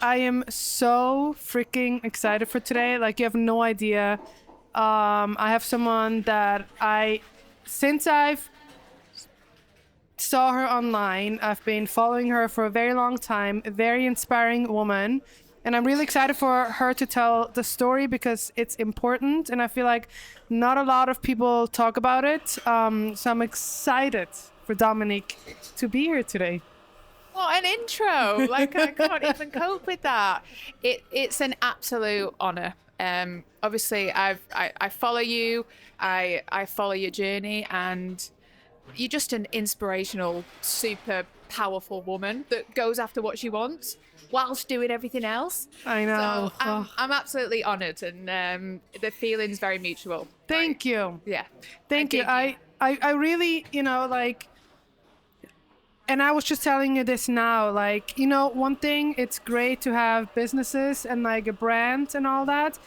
I am so freaking excited for today. Like, you have no idea. I have someone that since I've saw her online, I've been following her for a very long time, a very inspiring woman. And I'm really excited for her to tell the story because it's important. And I feel like not a lot of people talk about it. So I'm excited for Dominique to be here today. What an intro. Like, I can't even cope with that. It's an absolute honor. Obviously, I follow you. I follow your journey, and you're just an inspirational, super powerful woman that goes after what she wants whilst doing everything else. I know. So I'm absolutely honored, and the feeling's very mutual. Thank you. Yeah. Thank you. I really, like, and I was just telling you this now, like, one thing, it's great to have businesses and like a brand and all that.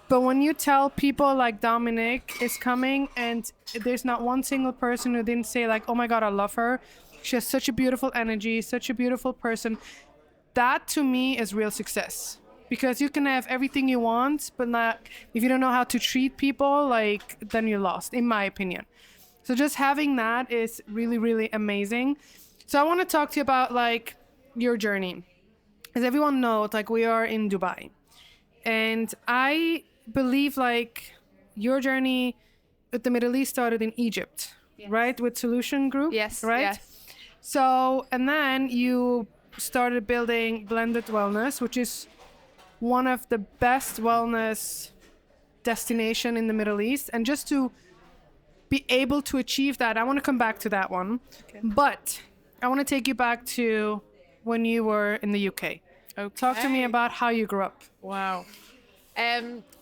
But when you tell people like Dominique is coming and there's not one single person who didn't say like, oh my God, I love her. She has such a beautiful energy, such a beautiful person. That to me is real success. Because you can have everything you want, but not, if you don't know how to treat people, like, then you're lost, in my opinion. So just having that is really, really amazing. So I want to talk to you about like your journey. As everyone knows, like, we are in Dubai. And I believe like your journey with the Middle East started in Egypt, yes. Right? With Solution Group? Yes. Right? Yes. So, and then you started building Blended Wellness, which is one of the best wellness destination in the Middle East. And just to be able to achieve that, I want to come back to that one. Okay. But I want to take you back to when you were in the UK. Okay. Talk to me about how you grew up. Wow.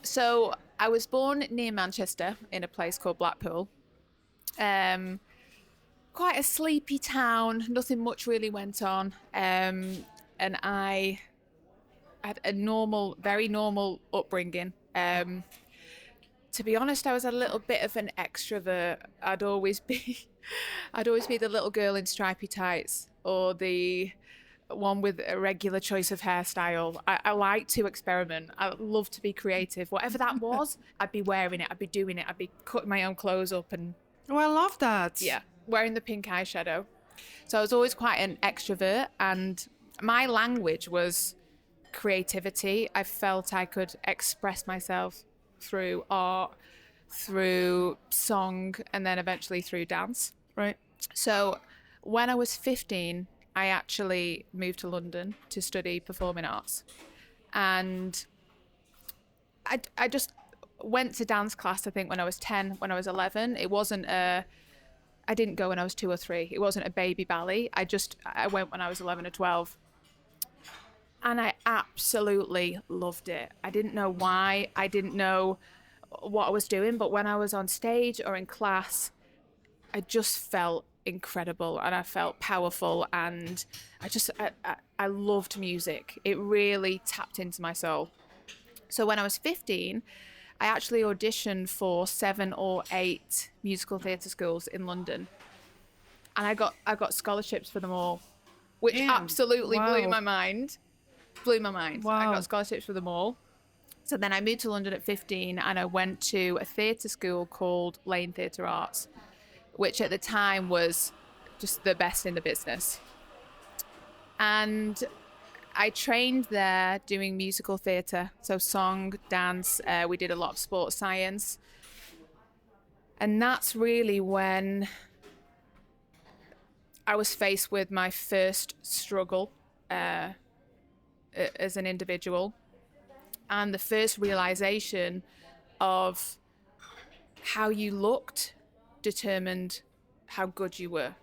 So I was born near Manchester in a place called Blackpool. Quite a sleepy town. Nothing much really went on. And I had a very normal upbringing. To be honest, I was a little bit of an extrovert. I'd always be the little girl in stripy tights or the one with a regular choice of hairstyle. I like to experiment. I love to be creative. Whatever that was, I'd be wearing it. I'd be doing it. I'd be cutting my own clothes up and... Oh, I love that. Yeah, wearing the pink eyeshadow. So I was always quite an extrovert, and my language was creativity. I felt I could express myself through art, through song, and then eventually through dance. Right. So when I was 15, I actually moved to London to study performing arts. And I just went to dance class, I think, when I was 10, when I was 11. It wasn't I didn't go when I was 2 or 3. It wasn't a baby ballet. I went when I was 11 or 12. And I absolutely loved it. I didn't know why. I didn't know what I was doing. But when I was on stage or in class, I just felt incredible and I felt powerful, and I loved music. It really tapped into my soul. So when I was 15, I actually auditioned for 7 or 8 musical theatre schools in London, and I got scholarships for them all, which absolutely blew my mind. Wow. I got scholarships for them all. So then I moved to London at 15 and I went to a theatre school called Lane Theatre Arts, which at the time was just the best in the business. And I trained there doing musical theatre, so song, dance, we did a lot of sports science. And that's really when I was faced with my first struggle as an individual, and the first realization of how you looked determined how good you were.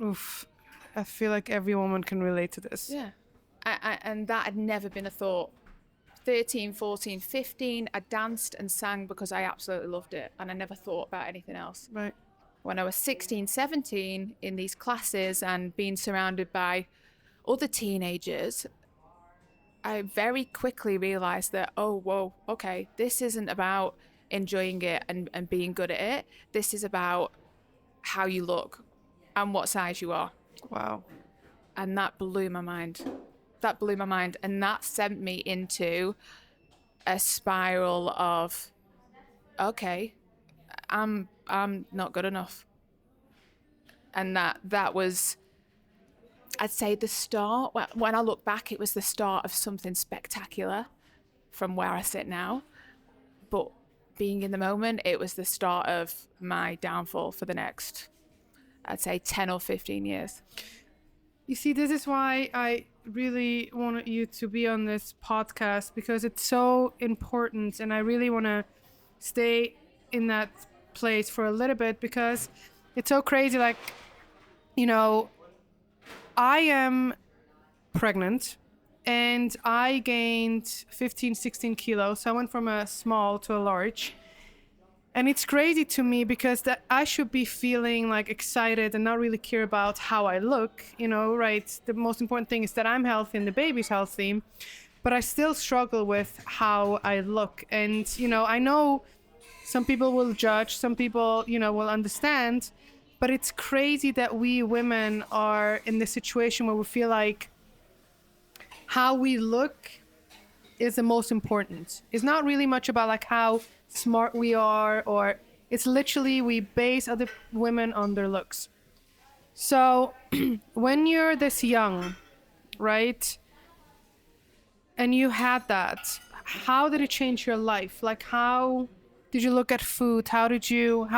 Oof. I feel like every woman can relate to this. Yeah. And that had never been a thought. 13, 14, 15, I danced and sang because I absolutely loved it, and I never thought about anything else. Right. When I was 16, 17, in these classes and being surrounded by other teenagers, I very quickly realized that, oh, whoa, okay, this isn't about enjoying it and being good at it. This is about how you look and what size you are. Wow. And that blew my mind. that blew my mind, and that sent me into a spiral of, okay, I'm not good enough. And that was, I'd say, the start. When I look back, it was the start of something spectacular from where I sit now. But being in the moment, it was the start of my downfall for the next, I'd say, 10 or 15 years. You see, this is why I really want you to be on this podcast, because it's so important, and I really want to stay in that place for a little bit, because it's so crazy. Like, you know, I am pregnant and I gained 15, 16 kilos. So I went from a small to a large. And it's crazy to me because that I should be feeling like excited and not really care about how I look, you know, right? The most important thing is that I'm healthy and the baby's healthy, but I still struggle with how I look. And, you know, I know some people will judge, some people, you know, will understand, but it's crazy that we women are in this situation where we feel like how we look is the most important. It's not really much about like how smart we are, or it's literally we base other women on their looks. So when you're this young, right, and you had that, how did it change your life? Like, how did you look at food? How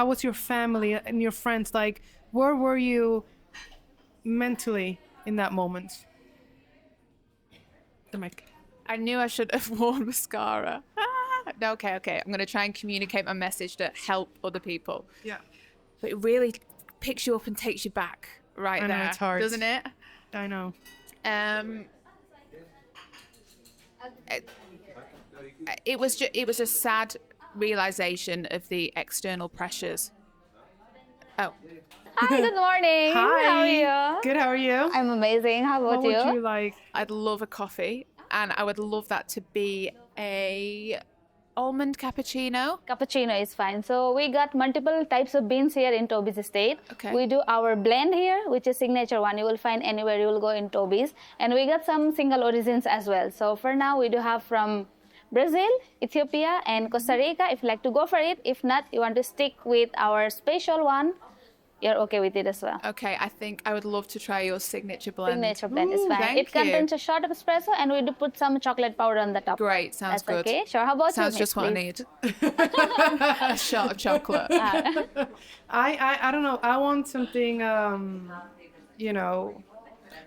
was your family and your friends? Like, where were you mentally in that moment? The mic. I knew I should have worn mascara. No, okay. I'm going to try and communicate my message to help other people. Yeah. But it really picks you up and takes you back right I know, there, it's hard. doesn't it? I know. It was a sad realization of the external pressures. Oh. Hi, good morning. Hi. How are you? Good, how are you? I'm amazing. How about What would you like? I'd love a coffee, and I would love that to be a almond cappuccino. Cappuccino is fine. So we got multiple types of beans here in Toby's estate. Okay. We do our blend here, which is signature one. You will find anywhere you will go in Toby's. And we got some single origins as well. So for now, we do have from Brazil, Ethiopia, and Costa Rica. If you like to go for it. If not, you want to stick with our special one, you're okay with it as well. Okay, I think I would love to try your signature blend. Signature blend is fine. Thank It contains you. a shot of espresso, and we do put some chocolate powder on the top. Great, sounds That's good. okay. Sure. How about Sounds you? just what I need. A shot of chocolate. I don't know. I want something, you know,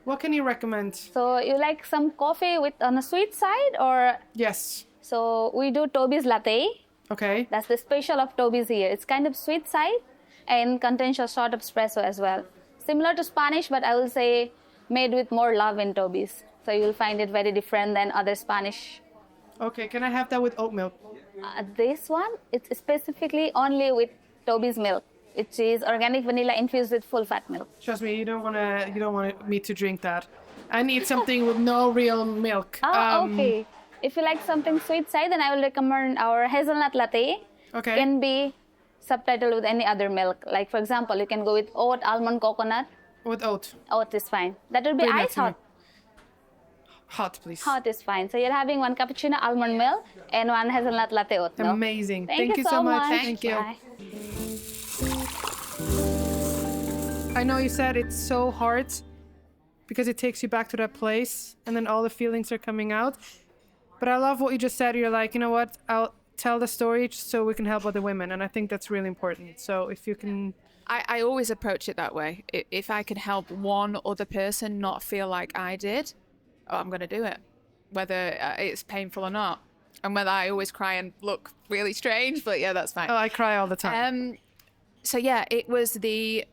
what can you recommend? So you like some coffee with on the sweet side, or? Yes. So we do Toby's latte. Okay. That's the special of Toby's here. It's kind of sweet side and contains a shot of espresso as well. Similar to Spanish, but I will say made with more love in Toby's. So you'll find it very different than other Spanish. Okay, can I have that with oat milk? This one, it's specifically only with Toby's milk. It is organic vanilla infused with full fat milk. Trust me, you don't want me to drink that. I need something with no real milk. Okay. If you like something sweet side, then I will recommend our hazelnut latte. Okay. Can be subtitled with any other milk. Like, for example, you can go with oat, almond, coconut. With oat. Oat is fine. That will be Bring that ice to me. hot. Hot, please. Hot is fine. So you're having one cappuccino almond milk and one hazelnut latte oat milk. Amazing. Thank you so much. Thank you. Bye. I know you said it's so hard because it takes you back to that place and then all the feelings are coming out. But I love what you just said. You're like, you know what? I'll tell the story just so we can help other women. And I think that's really important. So if you can... I always approach it that way. If I can help one other person not feel like I did, I'm going to do it, whether it's painful or not. And whether I always cry and look really strange, but yeah, that's fine. Oh, I cry all the time. So yeah, it was the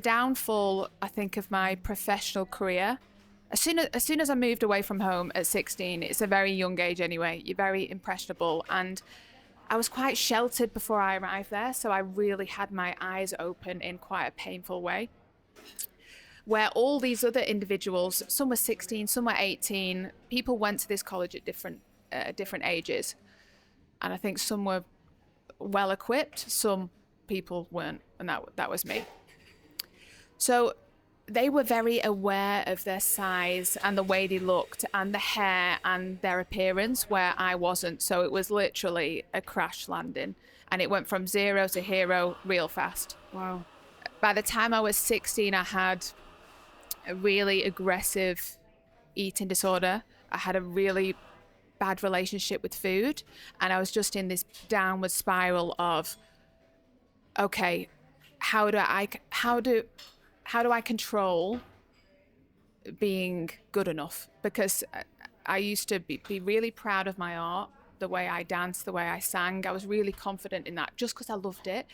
downfall, I think, of my professional career. As soon as I moved away from home at 16, it's a very young age anyway. You're very impressionable, and I was quite sheltered before I arrived there, so I really had my eyes open in quite a painful way. Where all these other individuals, some were 16, some were 18, people went to this college at different ages, and I think some were well equipped, some people weren't, and that was me. So they were very aware of their size and the way they looked and the hair and their appearance, where I wasn't. So it was literally a crash landing, and it went from 0 to hero real fast. Wow. By the time I was 16, I had a really aggressive eating disorder. I had a really bad relationship with food, and I was just in this downward spiral of, okay, how do I control being good enough? Because I used to be really proud of my art, the way I danced, the way I sang. I was really confident in that just because I loved it.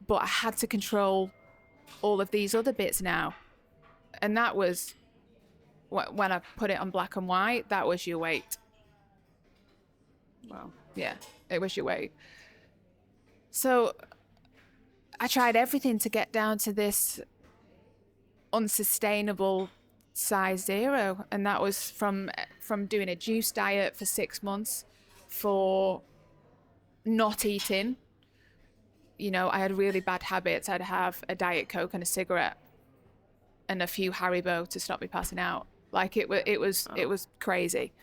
But I had to control all of these other bits now. And that was, when I put it on black and white, that was your weight. Wow. Yeah, it was your weight. So I tried everything to get down to this unsustainable size 0, and that was from doing a juice diet for 6 months, for not eating. You know, I had really bad habits. I'd have a Diet Coke and a cigarette and a few Haribo to stop me passing out. Like it was crazy.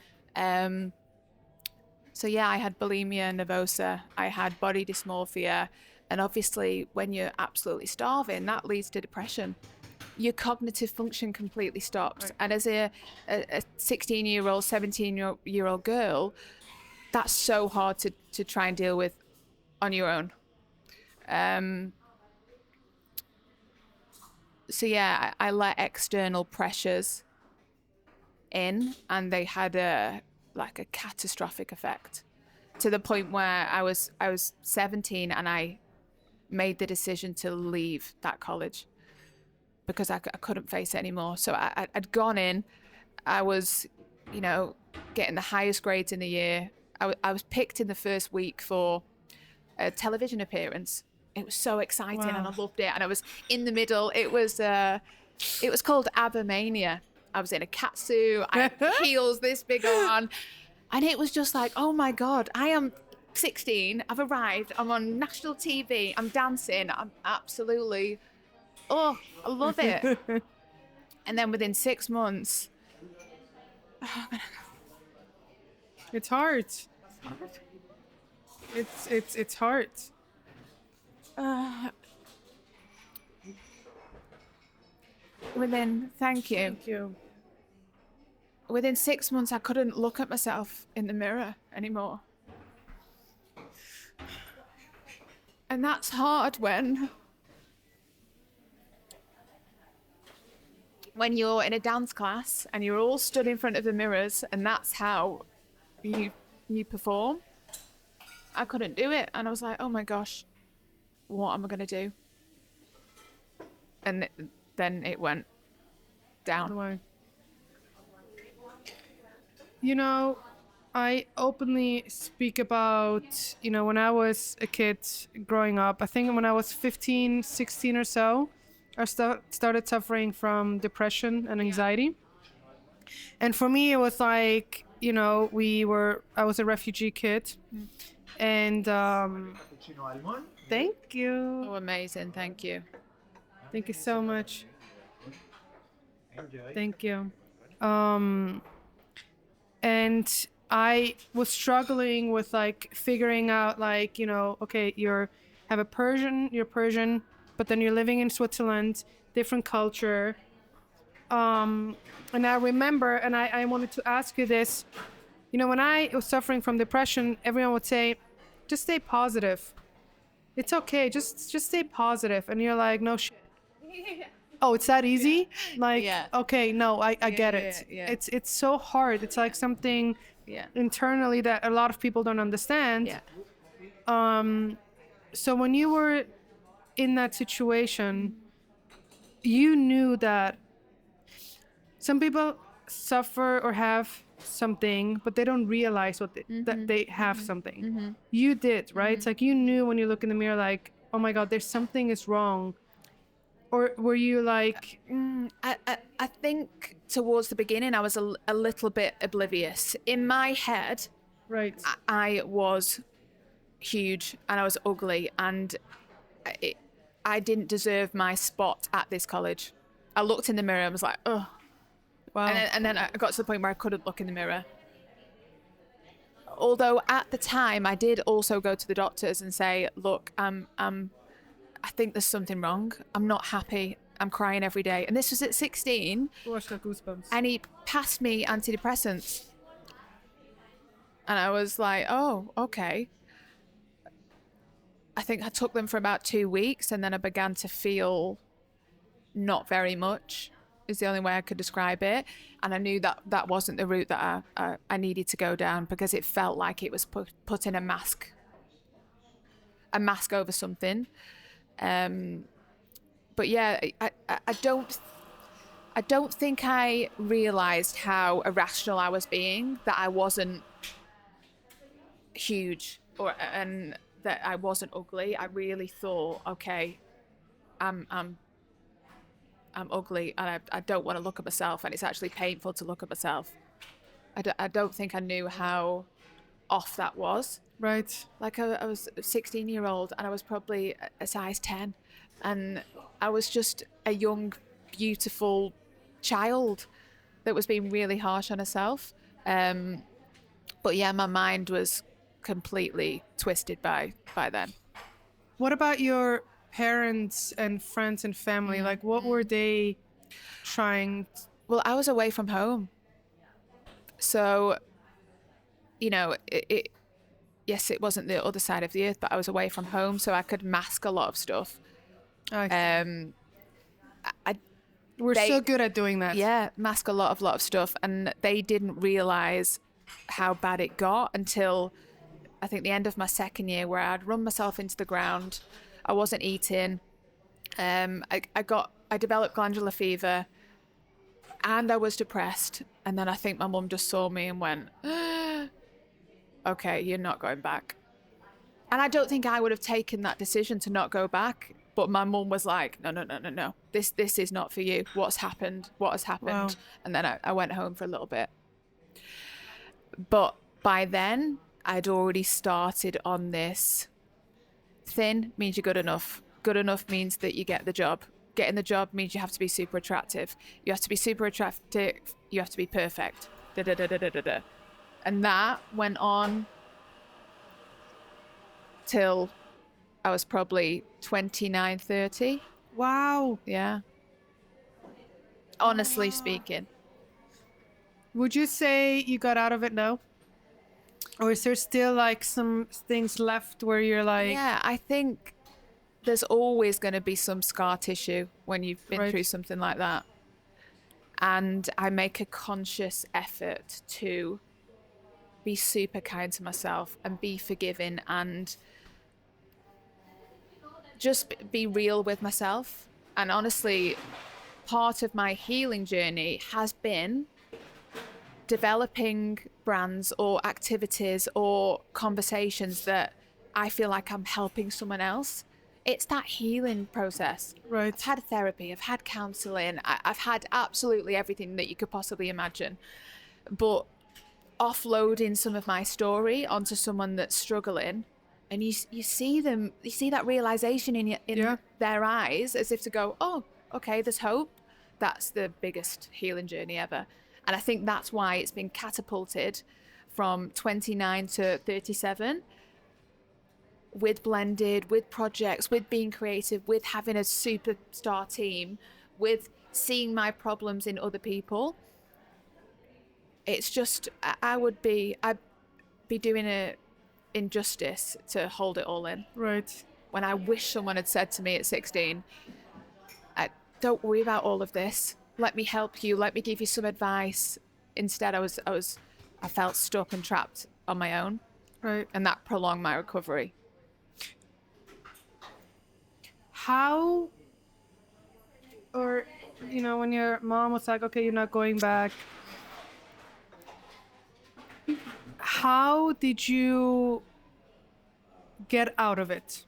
So yeah, I had bulimia nervosa, I had body dysmorphia, and obviously when you're absolutely starving, that leads to depression. Your cognitive function completely stops. Right. And as a 16-year-old, 17-year-old girl, that's so hard to try and deal with on your own. So yeah, I let external pressures in, and they had a catastrophic effect, to the point where I was 17 and I made the decision to leave that college because I couldn't face it anymore. So I'd gone in, I was, getting the highest grades in the year. I was picked in the first week for a television appearance. It was so exciting. Wow. And I loved it. And I was in the middle. It was called Abermania. I was in a catsuit, I had heels this big on, and it was just like, oh my God, I am 16, I've arrived, I'm on national TV, I'm dancing, I'm absolutely, I love it. And then within 6 months, it's hard. It's hard. Thank you. Within 6 months, I couldn't look at myself in the mirror anymore. And that's hard when you're in a dance class and you're all stood in front of the mirrors and that's how you perform. I couldn't do it. And I was like, oh my gosh, what am I going to do? And then it went down. I openly speak about, when I was a kid growing up, I think when I was 15, 16 or so, I started suffering from depression and anxiety. And for me, it was like, I was a refugee kid. And thank you. Oh, amazing. Thank you. Thank you so much. Thank you. And I was struggling with figuring out okay, you're Persian, but then you're living in Switzerland, different culture. And I remember, and I wanted to ask you this, when I was suffering from depression, everyone would say, just stay positive. It's okay, just stay positive. And you're like, no shit. Oh, it's that easy? Yeah. Okay, no, I get it. Yeah. It's so hard. It's like something internally that a lot of people don't understand. Yeah. So when you were in that situation, you knew that some people suffer or have something, but they don't realize that they have something. Mm-hmm. You did, right? Mm-hmm. It's like you knew when you look in the mirror, like, oh my God, there's something is wrong. Or were you like... I think towards the beginning, I was a little bit oblivious. In my head, right, I was huge and I was ugly and I didn't deserve my spot at this college. I looked in the mirror and was like, oh. Wow. And then I got to the point where I couldn't look in the mirror. Although at the time I did also go to the doctors and say, look, I think there's something wrong. I'm not happy. I'm crying every day. And this was at 16. Oh, I got goosebumps. And he passed me antidepressants. And I was like, oh, okay. I think I took them for about 2 weeks, and then I began to feel not very much, is the only way I could describe it. And I knew that that wasn't the route that I needed to go down, because it felt like it was putting a mask over something. But yeah, I don't think I realized how irrational I was being, that I wasn't huge and that I wasn't ugly. I really thought, okay, I'm ugly, and I don't want to look at myself, and it's actually painful to look at myself. I don't think I knew how off that was. Right. Like I was a 16-year-old, and I was probably a size 10, and I was just a young, beautiful child that was being really harsh on herself. But yeah, my mind was completely twisted by then. What about your parents and friends and family? Like, what were they trying? Well, I was away from home. So, you know, yes, it wasn't the other side of the earth, but I was away from home, so I could mask a lot of stuff. We're so good at doing that. Yeah, mask a lot of stuff, and they didn't realize how bad it got until I think the end of my second year, where I'd run myself into the ground. I wasn't eating. I developed glandular fever, and I was depressed. And then I think my mum just saw me and went, okay, you're not going back. And I don't think I would have taken that decision to not go back. But my mum was like, no. This is not for you. What's happened? What has happened? Wow. And then I went home for a little bit. But by then, I'd already started on this. Thin means you're good enough. Good enough means that you get the job. Getting the job means you have to be super attractive. You have to be super attractive. You have to be perfect. And that went on till I was probably 29, 30. Wow. Yeah. Honestly speaking. Would you say you got out of it now? Or is there still like some things left where you're like... Yeah, I think there's always going to be some scar tissue when you've been through something like that. And I make a conscious effort to be super kind to myself and be forgiving and just be real with myself. And honestly, part of my healing journey has been developing brands or activities or conversations that I feel like I'm helping someone else. It's that healing process. Right. I've had therapy, I've had counseling, I've had absolutely everything that you could possibly imagine. But offloading some of my story onto someone that's struggling, and you see them, you see that realization in their eyes, as if to go, oh, okay, there's hope. That's the biggest healing journey ever. And I think that's why it's been catapulted from 29 to 37 with Blended, with projects, with being creative, with having a superstar team, with seeing my problems in other people. It's just, I'd be doing an injustice to hold it all in. Right. When I wish someone had said to me at 16, don't worry about all of this. Let me help you. Let me give you some advice. Instead, I felt stuck and trapped on my own. Right. And that prolonged my recovery. How, or, when your mom was like, okay, you're not going back, how did you get out of it?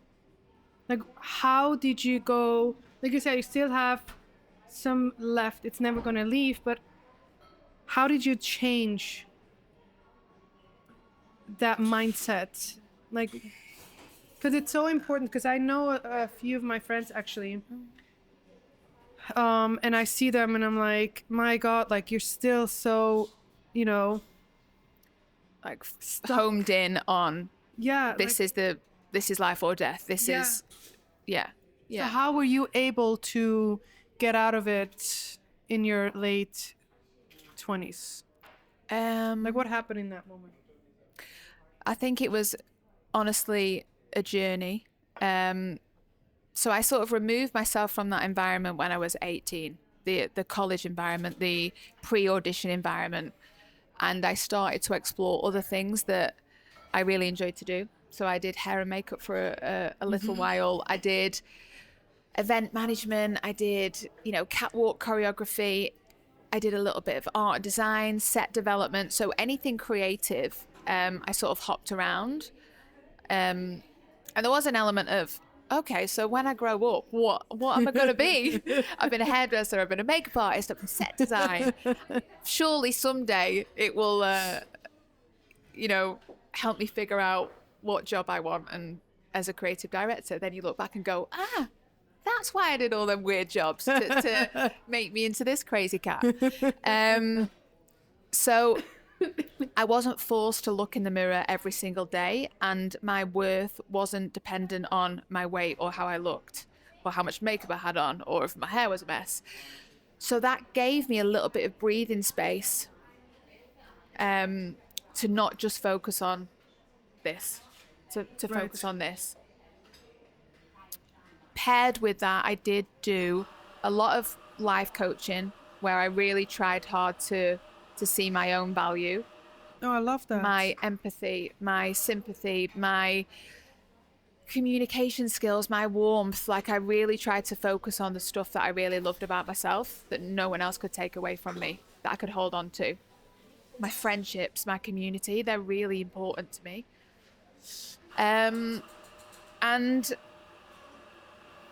Like, how did you go, like you said, you still have some left, it's never going to leave, but how did you change that mindset? Like, because it's so important, because I know a few of my friends actually And I see them and I'm like, my God, like you're still so, you know, Like homed in on yeah. this is life or death. This is, yeah. So how were you able to get out of it in your late 20s? Like what happened in that moment? I think it was honestly a journey. So I sort of removed myself from that environment when I was 18, the college environment, the pre-audition environment. And I started to explore other things that I really enjoyed to do. So I did hair and makeup for a little while. I did event management. I did, catwalk choreography. I did a little bit of art design, set development. So anything creative, I sort of hopped around. And there was an element of, okay, so when I grow up, what am I going to be? I've been a hairdresser, I've been a makeup artist, I've been set design. Surely someday it will, help me figure out what job I want. And as a creative director, then you look back and go, that's why I did all them weird jobs to make me into this crazy cat. So I wasn't forced to look in the mirror every single day, and my worth wasn't dependent on my weight or how I looked or how much makeup I had on or if my hair was a mess. So that gave me a little bit of breathing space to not just focus on this, to focus on this. Paired with that, I did do a lot of life coaching where I really tried hard to see my own value. Oh, I love that. My empathy, my sympathy, my communication skills, my warmth. Like I really tried to focus on the stuff that I really loved about myself that no one else could take away from me, that I could hold on to. My friendships, my community, they're really important to me. And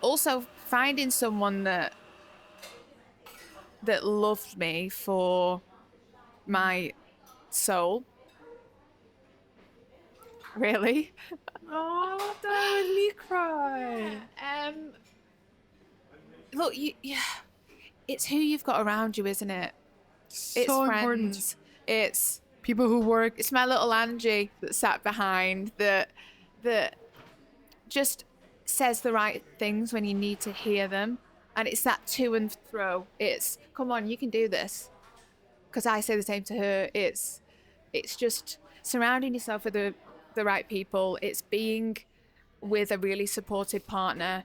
also finding someone that loved me for my soul. Really? Oh, that made me cry. Look, it's who you've got around you, isn't it? It's So friends. important. It's People who work. it's my little Angie that sat behind that just says the right things when you need to hear them, and it's that to and fro. It's come on, you can do this, because I say the same to her. It's just surrounding yourself with the right people. It's being with a really supportive partner,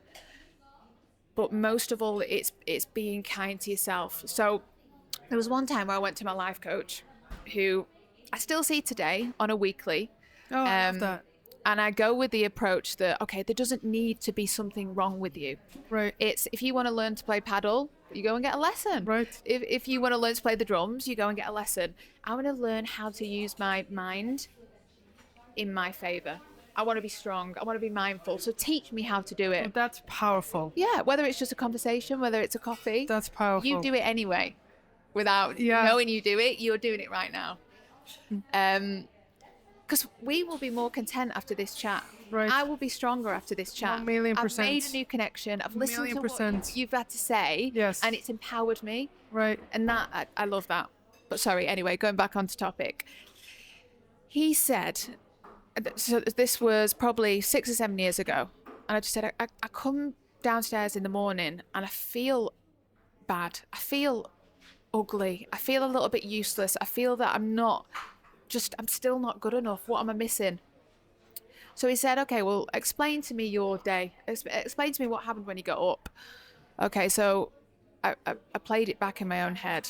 but most of all, it's being kind to yourself. So there was one time where I went to my life coach, who I still see today on a weekly. Oh, I love that. And I go with the approach that, okay, there doesn't need to be something wrong with you. Right. It's if you want to learn to play paddle, you go and get a lesson. Right. If you want to learn to play the drums, you go and get a lesson. I want to learn how to use my mind in my favor. I want to be strong. I want to be mindful. So teach me how to do it. Oh, that's powerful. Yeah, whether it's just a conversation, whether it's a coffee. That's powerful. You do it anyway. Without knowing you do it, you're doing it right now. Because we will be more content after this chat. Right. I will be stronger after this chat. 1,000,000%. I've made a new connection. I've listened to what you've had to say. Yes. And it's empowered me. Right. And that, I love that. But sorry, anyway, going back onto topic. He said, so this was probably 6 or 7 years ago. And I just said, I come downstairs in the morning and I feel bad. I feel ugly. I feel a little bit useless. I feel that I'm still not good enough. What am I missing? So he said, okay, well, explain to me your day. Explain to me what happened when you got up. Okay, so I played it back in my own head.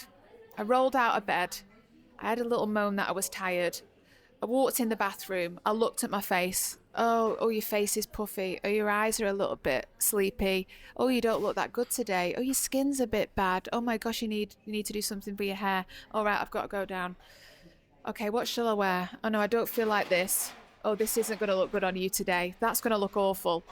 I rolled out of bed. I had a little moan that I was tired. I walked in the bathroom. I looked at my face. Oh, your face is puffy. Oh, your eyes are a little bit sleepy. Oh, you don't look that good today. Oh, your skin's a bit bad. Oh my gosh, you need to do something for your hair. All right, I've got to go down. Okay, what shall I wear? Oh no, I don't feel like this. Oh, this isn't going to look good on you today. That's going to look awful.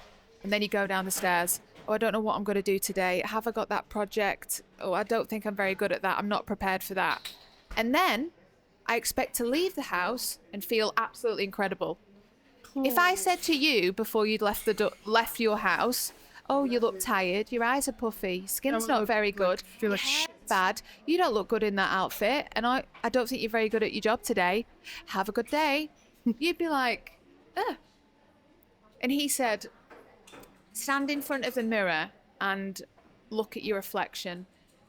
And then you go down the stairs. Oh, I don't know what I'm going to do today. Have I got that project? Oh, I don't think I'm very good at that. I'm not prepared for that. And then I expect to leave the house and feel absolutely incredible. If I said to you before you'd left your house, oh, you look tired, your eyes are puffy, skin's not very good, feel your like hair's bad, you don't look good in that outfit, and I don't think you're very good at your job today. Have a good day. You'd be like, ugh. And he said, stand in front of the mirror and look at your reflection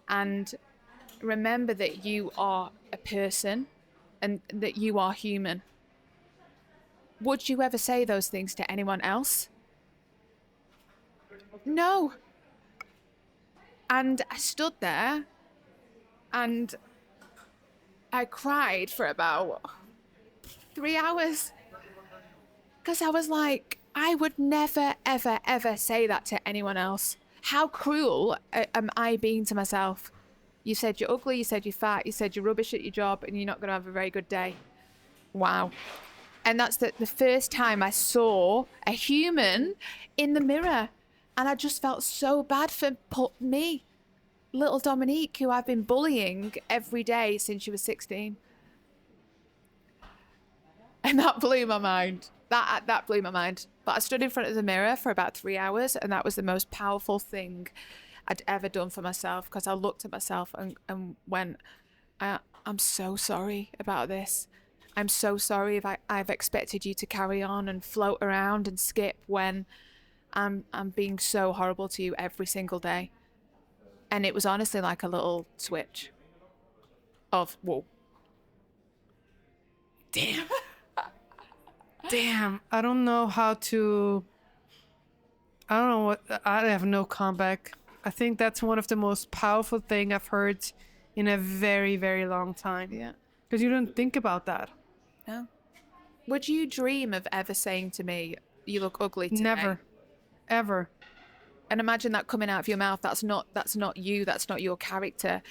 and remember that you are a person and that you are human. Would you ever say those things to anyone else? No. And I stood there and I cried for about 3 hours because I was like, I would never, ever, ever say that to anyone else. How cruel am I being to myself? You said you're ugly, you said you're fat, you said you're rubbish at your job and you're not going to have a very good day. Wow. And that's the first time I saw a human in the mirror. And I just felt so bad for me, little Dominique, who I've been bullying every day since she was 16. And that blew my mind. That blew my mind. But I stood in front of the mirror for about 3 hours, and that was the most powerful thing I'd ever done for myself, because I looked at myself and went, I'm so sorry about this. I'm so sorry if I've expected you to carry on and float around and skip when I'm being so horrible to you every single day. And it was honestly like a little switch of, whoa. Damn. Damn. I don't know what, I have no comeback. I think that's one of the most powerful thing I've heard in a very, very long time. Yeah. Because you don't think about that. No. Would you dream of ever saying to me, you look ugly today? Never. Ever. And imagine that coming out of your mouth. That's not you. That's not your character.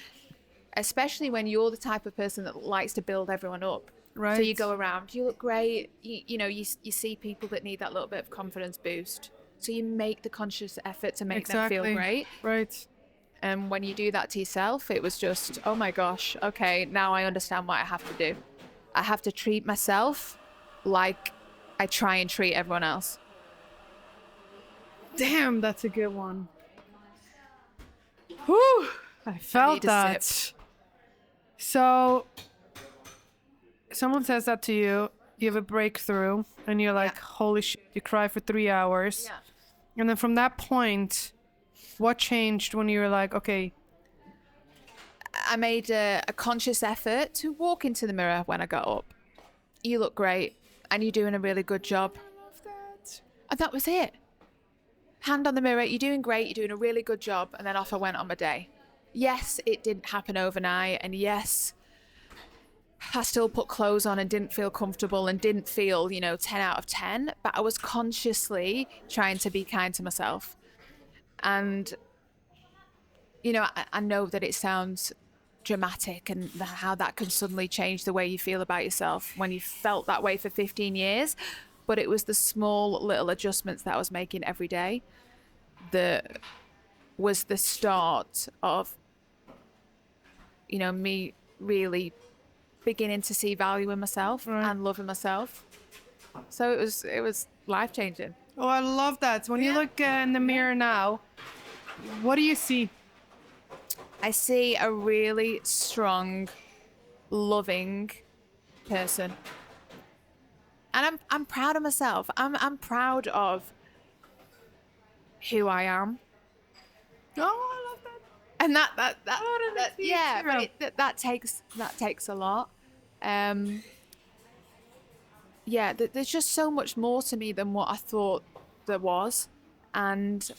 Especially when you're the type of person that likes to build everyone up. Right. So you go around, you look great. You see people that need that little bit of confidence boost. So you make the conscious effort to make them feel great. Right. And when you do that to yourself, it was just, oh my gosh, okay, now I understand what I have to do. I have to treat myself like I try and treat everyone else. Damn, that's a good one. Whew, I felt that. Sip. So, someone says that to you, you have a breakthrough, and you're like, holy shit, you cry for 3 hours. Yeah. And then from that point, what changed when you were like, okay? I made a conscious effort to walk into the mirror when I got up. You look great, and you're doing a really good job. I love that. And that was it. Hand on the mirror, you're doing great, you're doing a really good job, and then off I went on my day. Yes, it didn't happen overnight, and yes, I still put clothes on and didn't feel comfortable and didn't feel, 10 out of 10, but I was consciously trying to be kind to myself. And, I know that it sounds dramatic and how that can suddenly change the way you feel about yourself when you felt that way for 15 years. But it was the small little adjustments that I was making every day that was the start of, me really beginning to see value in myself and loving myself. So it was life-changing. Oh, I love that. When you look in the mirror now, what do you see? I see a really strong, loving person. And I'm proud of myself. I'm proud of who I am. Oh, I love that. And that takes a lot. There's just so much more to me than what I thought there was, and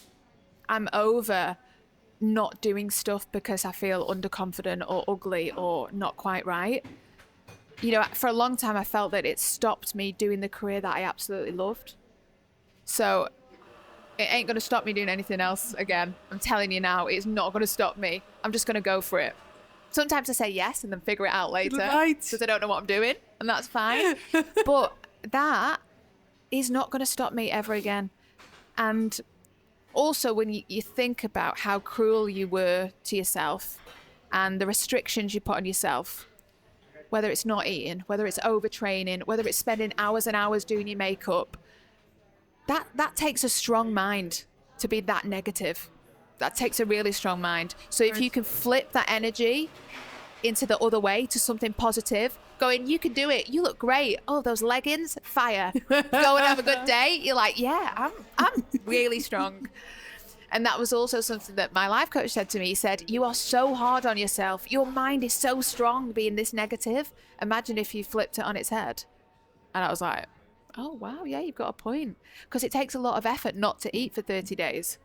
I'm over not doing stuff because I feel underconfident or ugly or not quite right. For a long time I felt that it stopped me doing the career that I absolutely loved. So it ain't going to stop me doing anything else again. I'm telling you now, it's not going to stop me. I'm just going to go for it. Sometimes I say yes and then figure it out later because I don't know what I'm doing, and that's fine. But that is not going to stop me ever again. And also when you think about how cruel you were to yourself and the restrictions you put on yourself, whether it's not eating, whether it's overtraining, whether it's spending hours and hours doing your makeup, that takes a strong mind. to be that negative. That takes a really strong mind. So if you can flip that energy into the other way to something positive, going, you can do it, you look great, oh, those leggings, fire, go and have a good day, you're like, yeah, I'm really strong. And that was also something that my life coach said to me. He said, you are so hard on yourself, your mind is so strong being this negative, imagine if you flipped it on its head. And I was like, oh wow, yeah, you've got a point, because it takes a lot of effort not to eat for 30 days,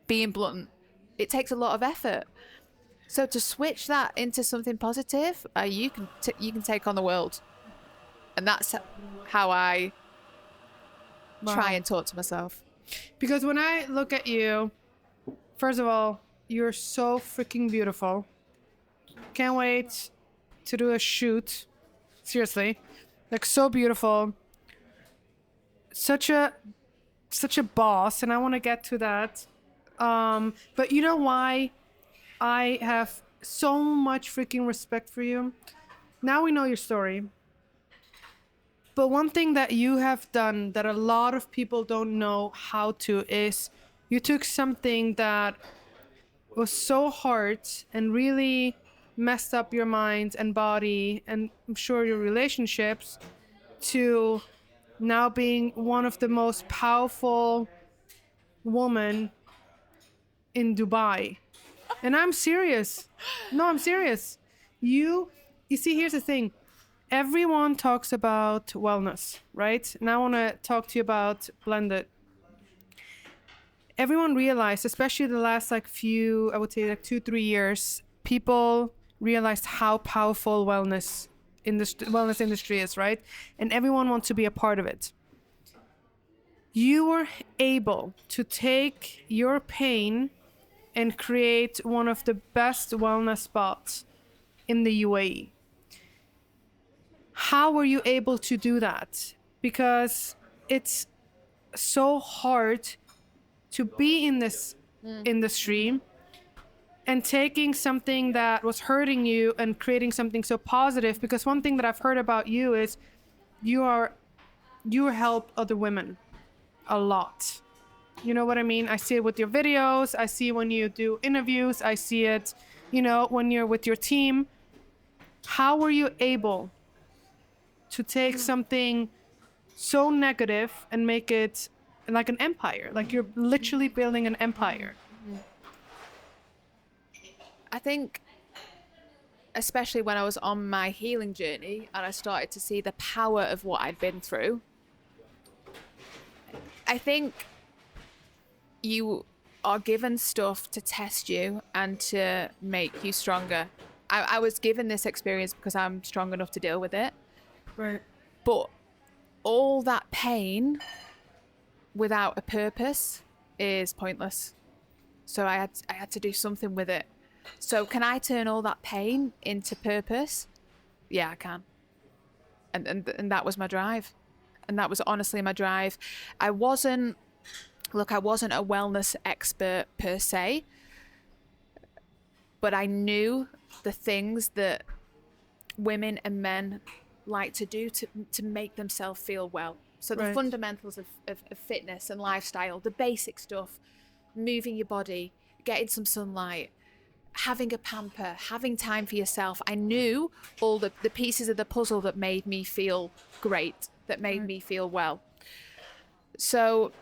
being blunt. It takes a lot of effort. So to switch that into something positive, you can take on the world. And that's how I try and talk to myself. Because when I look at you, first of all, you're so freaking beautiful. Can't wait to do a shoot. Seriously. Like, so beautiful. Such a boss, and I want to get to that. But you know why I have so much freaking respect for you? Now we know your story. But one thing that you have done that a lot of people don't know how to is you took something that was so hard and really messed up your mind and body, and I'm sure your relationships, to now being one of the most powerful women in Dubai. And I'm serious. No, I'm serious. You see, here's the thing. Everyone talks about wellness, right? And I want to talk to you about blended. Everyone realized, especially the last I would say 2-3 years, people realized how powerful wellness industry is, right? And everyone wants to be a part of it. You were able to take your pain and create one of the best wellness spots in the UAE. How were you able to do that? Because it's so hard to be in this industry and taking something that was hurting you and creating something so positive. Because one thing that I've heard about you is you help other women a lot. You know what I mean? I see it with your videos. I see when you do interviews. I see it, when you're with your team. How were you able to take something so negative and make it like an empire? Like, you're literally building an empire. I think, especially when I was on my healing journey and I started to see the power of what I'd been through, I think you are given stuff to test you and to make you stronger. I was given this experience because I'm strong enough to deal with it. Right. But all that pain without a purpose is pointless. So I had to do something with it. So can I turn all that pain into purpose? Yeah, I can. And that was my drive. And that was honestly my drive. I wasn't a wellness expert per se, but I knew the things that women and men like to do to make themselves feel well. So the fundamentals of fitness and lifestyle, the basic stuff, moving your body, getting some sunlight, having a pamper, having time for yourself. I knew all the pieces of the puzzle that made me feel great, that made me feel well. So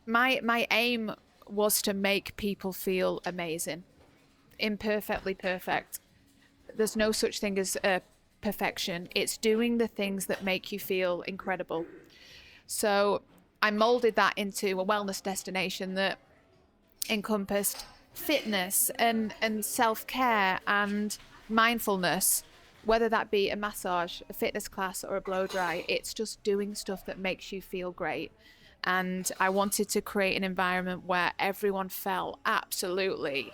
my aim was to make people feel amazing, imperfectly perfect. There's no such thing as perfection. It's doing the things that make you feel incredible. So I molded that into a wellness destination that encompassed fitness and self-care and mindfulness, whether that be a massage, a fitness class, or a blow dry. It's just doing stuff that makes you feel great. And I wanted to create an environment where everyone felt absolutely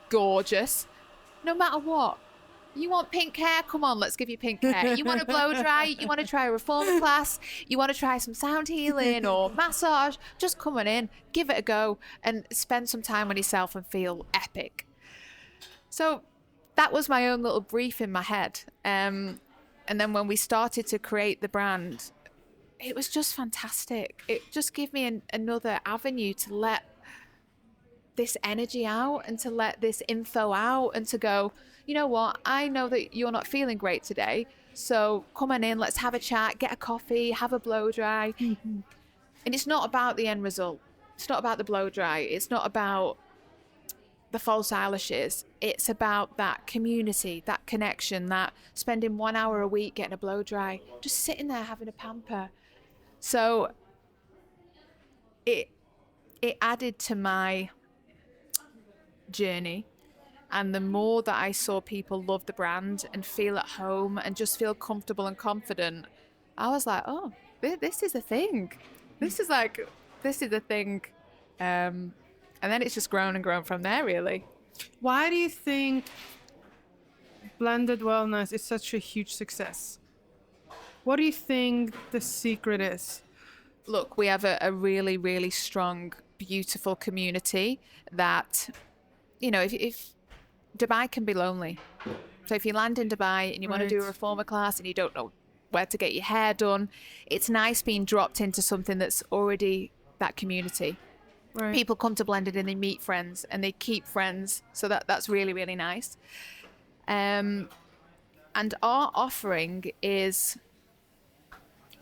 gorgeous, no matter what. You want pink hair? Come on, let's give you pink hair. You want a blow dry? You want to try a reformer class? You want to try some sound healing or massage? Just come on in, give it a go, and spend some time on yourself and feel epic. So that was my own little brief in my head. And then when we started to create the brand, it was just fantastic. It just gave me another avenue to let this energy out and to let this info out and to go, you know what, I know that you're not feeling great today, so come on in, let's have a chat, get a coffee, have a blow dry. Mm-hmm. And it's not about the end result. It's not about the blow dry. It's not about the false eyelashes. It's about that community, that connection, that spending 1 hour a week getting a blow dry, just sitting there having a pamper. So it added to my journey. And the more that I saw people love the brand and feel at home and just feel comfortable and confident, I was like, oh, this is a thing. This is a thing. And then it's just grown and grown from there, really. Why do you think blended wellness is such a huge success? What do you think the secret is? Look, we have a really, really strong, beautiful community that, you know, if Dubai can be lonely. So if you land in Dubai and you want to do a reformer class and you don't know where to get your hair done, it's nice being dropped into something that's already that community. Right. People come to Blended and they meet friends and they keep friends. So that's really, really nice. And our offering is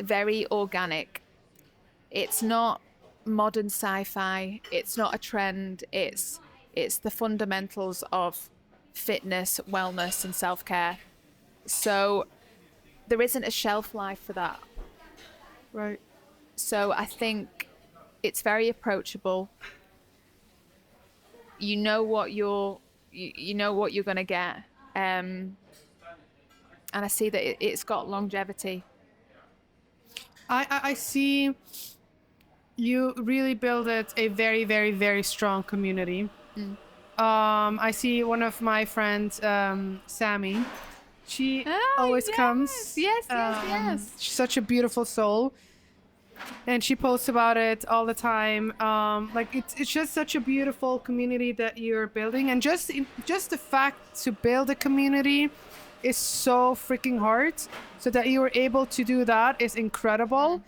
very organic. It's not modern sci-fi. It's not a trend. It's the fundamentals of fitness, wellness, and self-care. So there isn't a shelf life for that. Right. So I think it's very approachable. You know what you're going to get. And I see that it's got longevity. I see you really built a very, very, very strong community. I see one of my friends, Sammy. She always comes. Yes. She's such a beautiful soul, and she posts about it all the time. Like it's just such a beautiful community that you're building, and just the fact to build a community is so freaking hard. So that you were able to do that is incredible.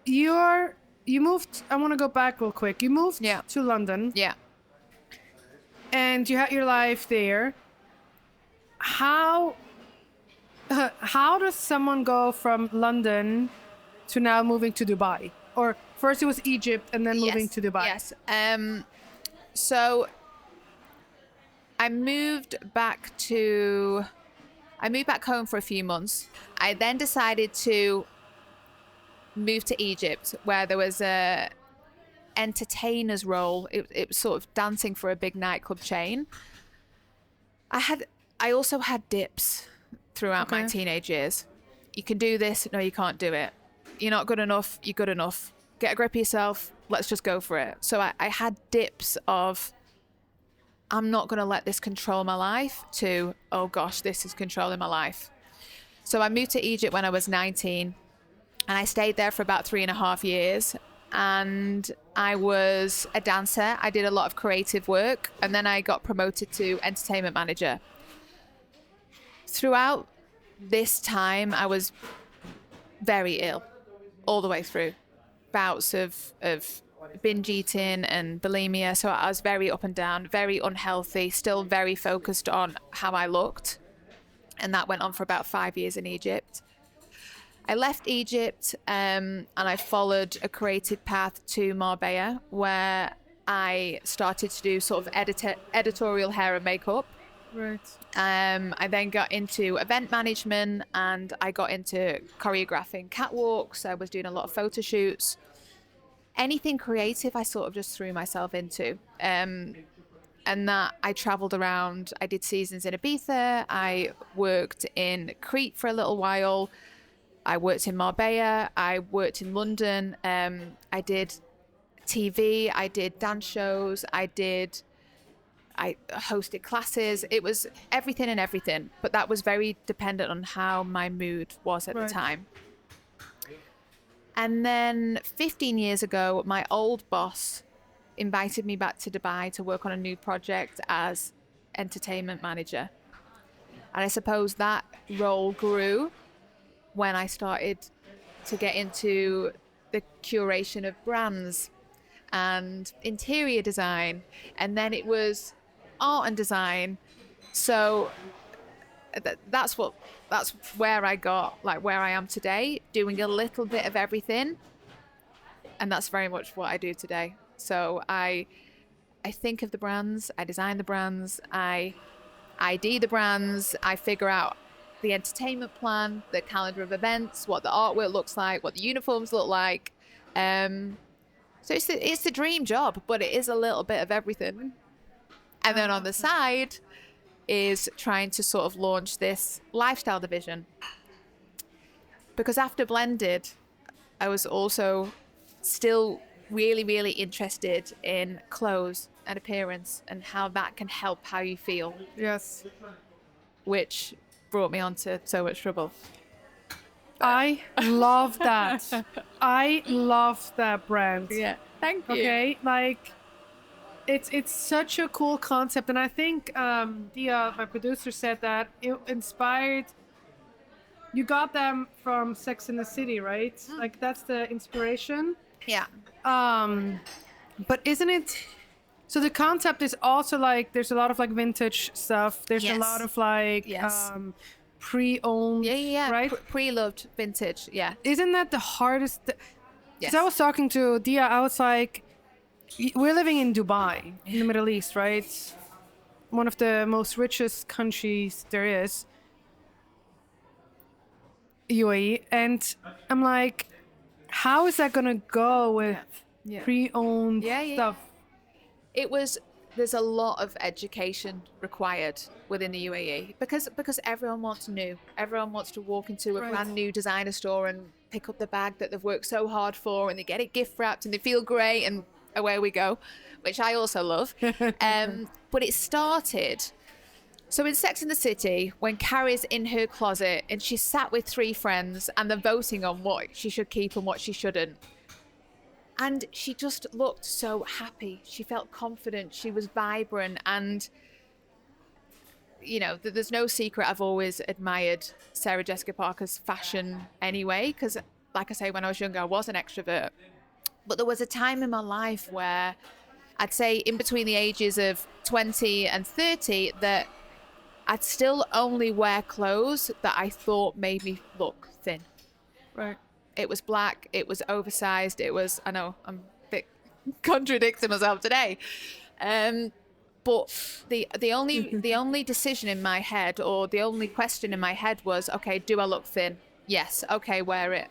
You moved. I want to go back real quick. You moved to London. Yeah. And you had your life there. How does someone go from London to now moving to Dubai? Or first it was Egypt and then moving to Dubai. Yes. So I moved back home for a few months. I then decided to move to Egypt, where there was a entertainer's role. It was sort of dancing for a big nightclub chain. I also had dips throughout my teenage years. You can do this. No, you can't do it. You're not good enough. You're good enough. Get a grip of yourself. Let's just go for it. So I had dips of, I'm not going to let this control my life, to, oh gosh, this is controlling my life. So I moved to Egypt when I was 19, and I stayed there for about 3.5 years. And I was a dancer. I did a lot of creative work, and then I got promoted to entertainment manager. Throughout this time, I was very ill all the way through. Bouts of binge eating and bulimia. So I was very up and down, very unhealthy, still very focused on how I looked. And that went on for about 5 years in Egypt. I left Egypt and I followed a creative path to Marbella, where I started to do sort of editorial hair and makeup. Right. I then got into event management, and I got into choreographing catwalks. I was doing a lot of photo shoots. Anything creative, I sort of just threw myself into. And that I traveled around. I did seasons in Ibiza. I worked in Crete for a little while. I worked in Marbella. I worked in London. I did TV. I did dance shows. I hosted classes. It was everything and everything. But that was very dependent on how my mood was at the time. And then 15 years ago, my old boss invited me back to Dubai to work on a new project as entertainment manager. And I suppose that role grew. when I started to get into the curation of brands and interior design, and then it was art and design. So that's where I got, like, where I am today, doing a little bit of everything, and that's very much what I do today. So I think of the brands, I design the brands, I ID the brands, I figure out the entertainment plan, the calendar of events, what the artwork looks like, what the uniforms look like. So it's the dream job, but it is a little bit of everything. And then on the side is trying to sort of launch this lifestyle division. Because after Blended, I was also still really, really interested in clothes and appearance and how that can help how you feel. Yes. Which brought me onto so much trouble. I love that. I love that brand. Yeah, thank you. Okay, like it's such a cool concept, and I think Dia, my producer, said that it inspired. You got them from Sex and the City, right? Like that's the inspiration. Yeah. But isn't it? So the concept is also like there's a lot of like vintage stuff. There's a lot of like pre-owned. Yeah. Right. Pre-loved vintage. Yeah. Isn't that the hardest? Yes. Because I was talking to Dia, I was like, we're living in Dubai, in the Middle East, right? One of the most richest countries there is, UAE. And I'm like, how is that going to go with pre-owned stuff? There's a lot of education required within the UAE because everyone wants new. Everyone wants to walk into a brand new designer store and pick up the bag that they've worked so hard for, and they get it gift wrapped and they feel great, and away we go, which I also love. But it started. So in Sex and the City, when Carrie's in her closet and she's sat with 3 friends and they're voting on what she should keep and what she shouldn't. And she just looked so happy. She felt confident. She was vibrant. And, you know, there's no secret. I've always admired Sarah Jessica Parker's fashion anyway, because, like I say, when I was younger, I was an extrovert. But there was a time in my life where I'd say in between the ages of 20 and 30 that I'd still only wear clothes that I thought made me look thin. Right. It was black, it was oversized, it was, I know, I'm a bit contradicting myself today. But the only decision in my head, or the only question in my head was, okay, do I look thin? Yes, okay, wear it.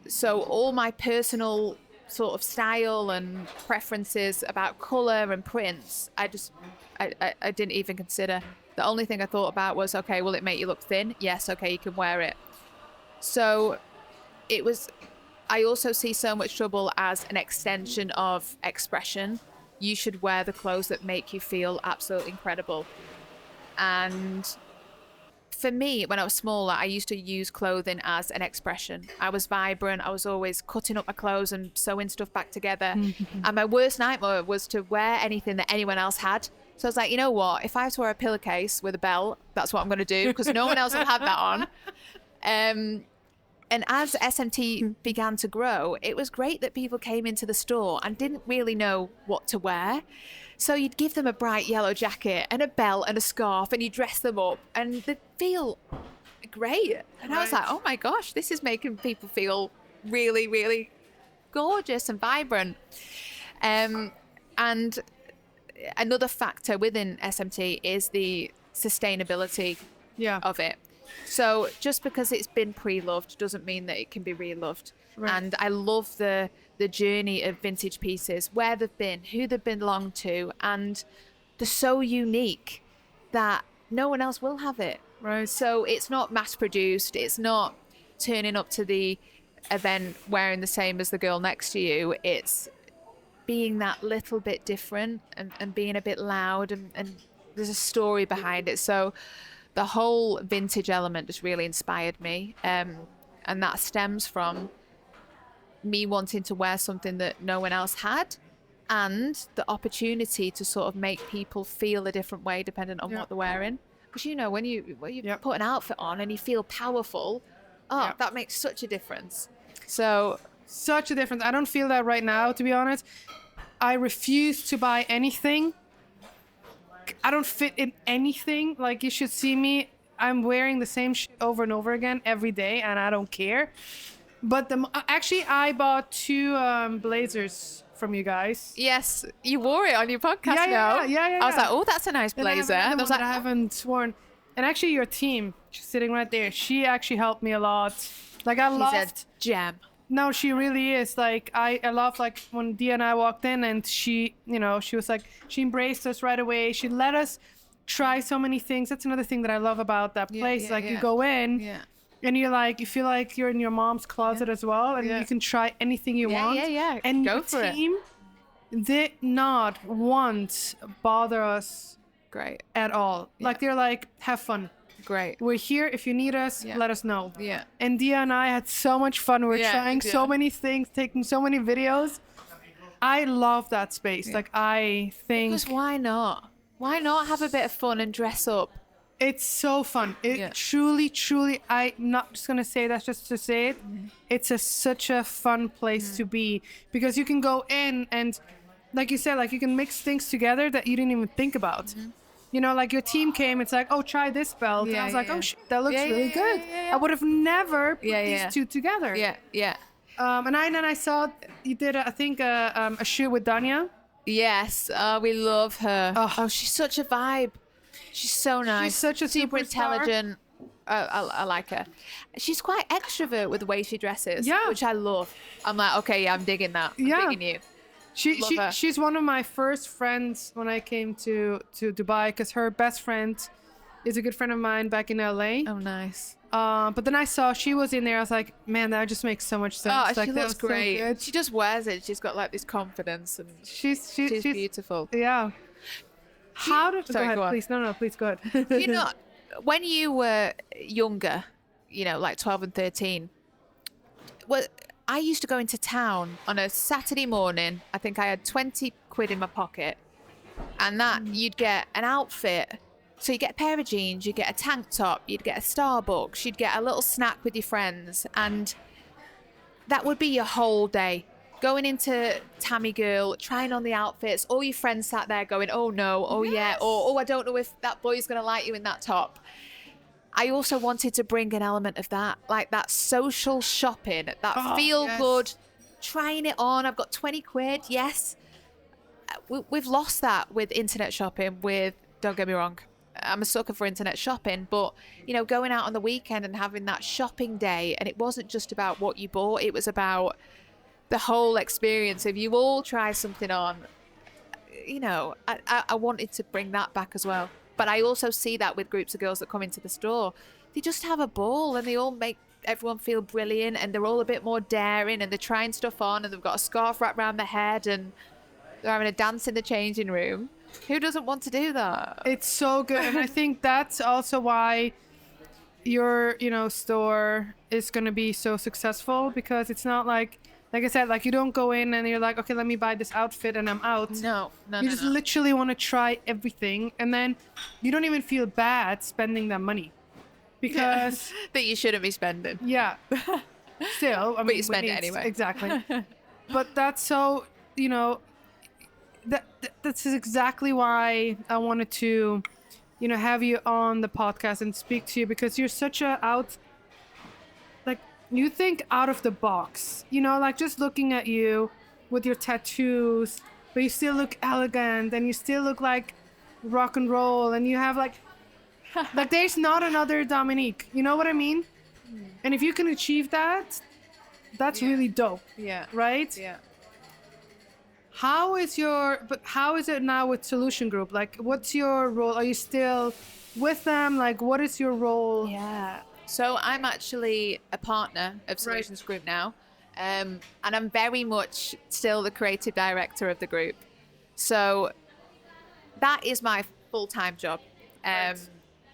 So all my personal sort of style and preferences about color and prints, I didn't even consider. The only thing I thought about was, okay, will it make you look thin? Yes, okay, you can wear it. So I also see so much trouble as an extension of expression. You should wear the clothes that make you feel absolutely incredible. And for me, when I was smaller, I used to use clothing as an expression. I was vibrant. I was always cutting up my clothes and sewing stuff back together. And my worst nightmare was to wear anything that anyone else had. So I was like, you know what? If I have to wear a pillowcase with a belt, that's what I'm going to do, because no one else will have that on. And as SMT began to grow, it was great that people came into the store and didn't really know what to wear. So you'd give them a bright yellow jacket and a belt and a scarf, and you dress them up and they'd feel great. And I was like, oh my gosh, this is making people feel really, really gorgeous and vibrant. And another factor within SMT is the sustainability of it. So just because it's been pre-loved doesn't mean that it can be re-loved. Right. And I love the journey of vintage pieces, where they've been, who they've belonged to, and they're so unique that no one else will have it. Right. So it's not mass-produced. It's not turning up to the event wearing the same as the girl next to you. It's being that little bit different and being a bit loud, and there's a story behind it. So the whole vintage element just really inspired me. And that stems from me wanting to wear something that no one else had, and the opportunity to sort of make people feel a different way depending on what they're wearing. Because, you know, when you Yep. put an outfit on and you feel powerful, Yep. that makes such a difference. So, Such a difference. I don't feel that right now, to be honest. I refuse to buy anything. I don't fit in anything. Like, you should see me. I'm wearing the same shit over and over again every day, and I don't care. But actually, I bought 2 blazers from you guys. yes, you wore it on your podcast Yeah, now. yeah. I was like, oh, that's a nice And I have blazer. another And I was one like, that I haven't worn. And actually, your team, she's sitting right there. She actually helped me a lot. Like, I she's loved. a gem. No, she really is. Like, I love, like, when Dia and I walked in and she, you know, she was like, she embraced us right away. She let us try so many things. That's another thing that I love about that place. yeah, like, yeah. you go in Yeah. and you're like, you feel like you're in your mom's closet as well. And Yeah. you can try anything you want. Yeah. And Go your for it. team did not once bother us Great. at all. Like, they're like, have fun. Great. We're here. If you need us, Yeah. let us know. Yeah. And Dia and I had so much fun. We were Yeah, trying so yeah. many things, taking so many videos. I love that space. Like, I think Because why not? Why not have a bit of fun and dress up? it's so fun. It Yeah. truly, I'm not just going to say that just to say it. It's such a fun place to be because you can go in and, like you said, like, you can mix things together that you didn't even think about. You know, like, your team came, it's like, oh, try this belt. And I was like, oh, shit, that looks really good. I would have never put these 2 together. Yeah. And then I saw you did, I think, a shoot with Danya. Yes. We love her. Oh. Oh, she's such a vibe. She's so nice. such a super superstar. intelligent. I like her. She's quite extrovert with the way she dresses. Yeah. Which I love. I'm like, okay, yeah, I'm digging that. I'm Yeah. digging you. Love her. She's one of my first friends when I came to Dubai because her best friend is a good friend of mine back in LA. Oh, nice. But then I saw she was in there. I was like, man, that just makes so much sense. Oh, Like, she that looks was so great. good. She just wears it. She's got like this confidence and She's she's beautiful. Yeah. How did? Sorry, go ahead, go on. please. No, please go ahead. You know, when you were younger, you know, like 12 and 13, well, I used to go into town on a Saturday morning. I think I had 20 quid in my pocket, and that you'd get an outfit. So you get a pair of jeans, you get a tank top, you'd get a Starbucks, you'd get a little snack with your friends, and that would be your whole day. Going into Tammy Girl, trying on the outfits, all your friends sat there going, oh no, oh yeah, or oh, I don't know if that boy's going to like you in that top. I also wanted to bring an element of that, like that social shopping, that feel good, trying it on. I've got 20 quid, yes. We've lost that with internet shopping, don't get me wrong, I'm a sucker for internet shopping, but, you know, going out on the weekend and having that shopping day, and it wasn't just about what you bought, it was about the whole experience. If you all try something on, you know, I wanted to bring that back as well. But I also see that with groups of girls that come into the store. They just have a ball and they all make everyone feel brilliant, and they're all a bit more daring, and they're trying stuff on, and they've got a scarf wrapped around their head, and they're having a dance in the changing room. Who doesn't want to do that? It's so good. And I think that's also why your, you know, store is going to be so successful, because it's not like I said, like, you don't go in and you're like, okay, let me buy this outfit and I'm out. No. You just literally want to try everything, and then you don't even feel bad spending that money because that you shouldn't be spending. yeah. Still, I mean, you spend it anyway. Exactly. But that's so, you know, that's exactly why I wanted to, you know, have you on the podcast and speak to you, because you're such you think out of the box, you know, like, just looking at you with your tattoos, but you still look elegant and you still look like rock and roll, and you have like there's not another Dominique, you know what I mean? And if you can achieve that, that's really dope. Yeah. Right? Yeah. How is it now with Solution Group? Like, what's your role? Are you still with them? Like, what is your role? Yeah. So I'm actually a partner of Solutions Group now, and I'm very much still the creative director of the group. So that is my full-time job.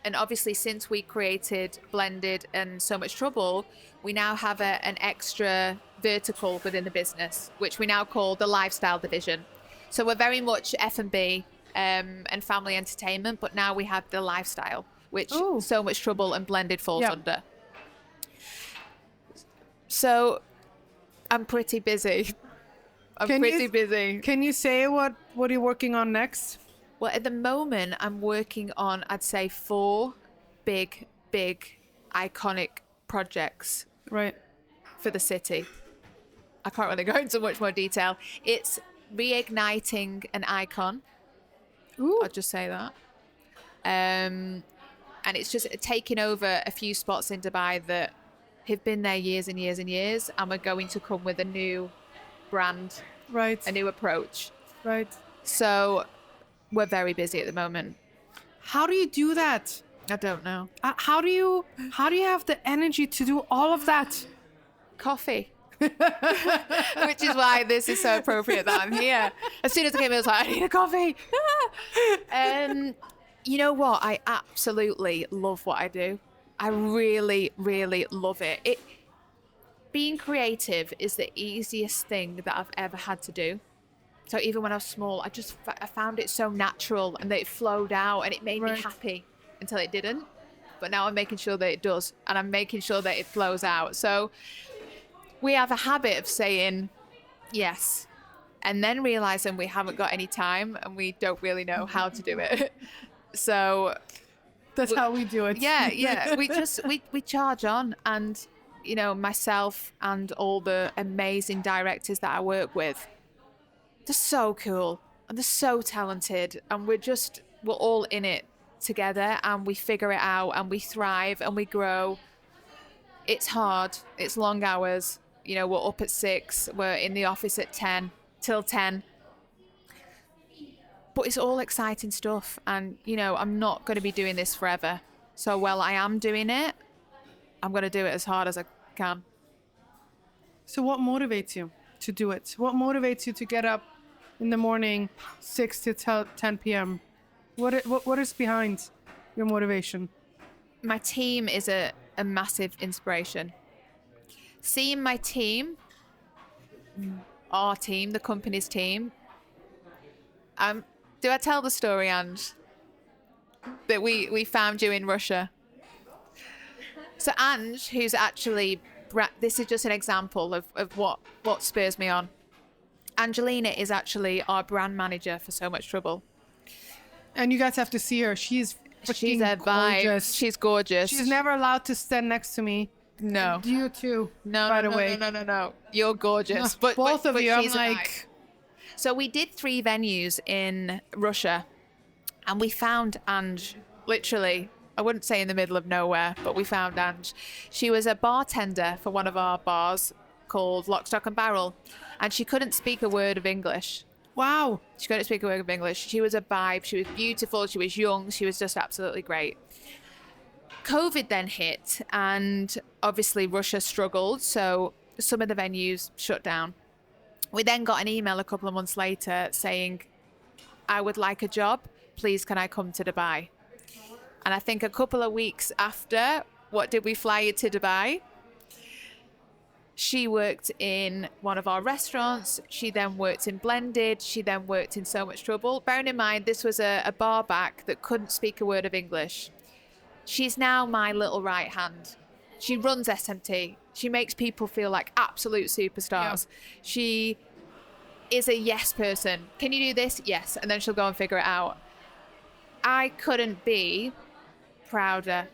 And obviously, since we created Blended and So Much Trouble, we now have an extra vertical within the business, which we now call the lifestyle division. So we're very much F&B and family entertainment, but now we have the lifestyle, which Ooh. So Much Trouble and Blended falls Yeah. under. So I'm pretty busy. Busy. Can you say what you're working on next? Well, at the moment, I'm working on, I'd say, 4 big, iconic projects Right. for the city. I can't really go into much more detail. It's reigniting an icon. Ooh. I'll just say that. And it's just taking over a few spots in Dubai that have been there years and years and years. And we're going to come with a new brand, Right. a new approach. Right. So we're very busy at the moment. How do you do that? I don't know. How do you have the energy to do all of that? Coffee. Which is why this is so appropriate that I'm here. As soon as I came in, I was like, I need a coffee. You know what? I absolutely love what I do. I really, really love it. Being creative is the easiest thing that I've ever had to do. So even when I was small, I found it so natural and that it flowed out and it made me happy until it didn't. But now I'm making sure that it does, and I'm making sure that it flows out. So we have a habit of saying yes and then realizing we haven't got any time and we don't really know how to do it. So that's how we do it. Yeah. We charge on, and you know, myself and all the amazing directors that I work with, they're so cool and they're so talented, and we're all in it together, and we figure it out and we thrive and we grow. It's hard. It's long hours. You know, we're up at 6, we're in the office at 10 till 10. But it's all exciting stuff. And, you know, I'm not going to be doing this forever. So while I am doing it, I'm going to do it as hard as I can. So what motivates you to do it? What motivates you to get up in the morning, 6 to 10 p.m.? What is behind your motivation? My team is a massive inspiration. Seeing my team, our team, the company's team. Do I tell the story, Ange, that we found you in Russia? So Ange, who's actually, this is just an example of what spurs me on. Angelina is actually our brand manager for So Much Trouble. And you guys have to see her. She's a vibe. Gorgeous. She's gorgeous. She's never allowed to stand next to me. No. You too. No. By the way. No. You're gorgeous. But both of you. I'm she's like. So we did 3 venues in Russia, and we found Ange. Literally, I wouldn't say in the middle of nowhere, but we found Ange. She was a bartender for one of our bars called Lock, Stock and Barrel, and she couldn't speak a word of English. Wow. She couldn't speak a word of English. She was a vibe. She was beautiful. She was young. She was just absolutely great. COVID then hit, and obviously Russia struggled, so some of the venues shut down. We then got an email a couple of months later saying, I would like a job. Please, can I come to Dubai? And I think a couple of weeks after, what did we fly you to Dubai? She worked in one of our restaurants. She then worked in Blended. She then worked in So Much Trouble. Bearing in mind, this was a bar back that couldn't speak a word of English. She's now my little right hand. She runs SMT. She makes people feel like absolute superstars. Yeah. She is a yes person. Can you do this? Yes. And then she'll go and figure it out. I couldn't be prouder.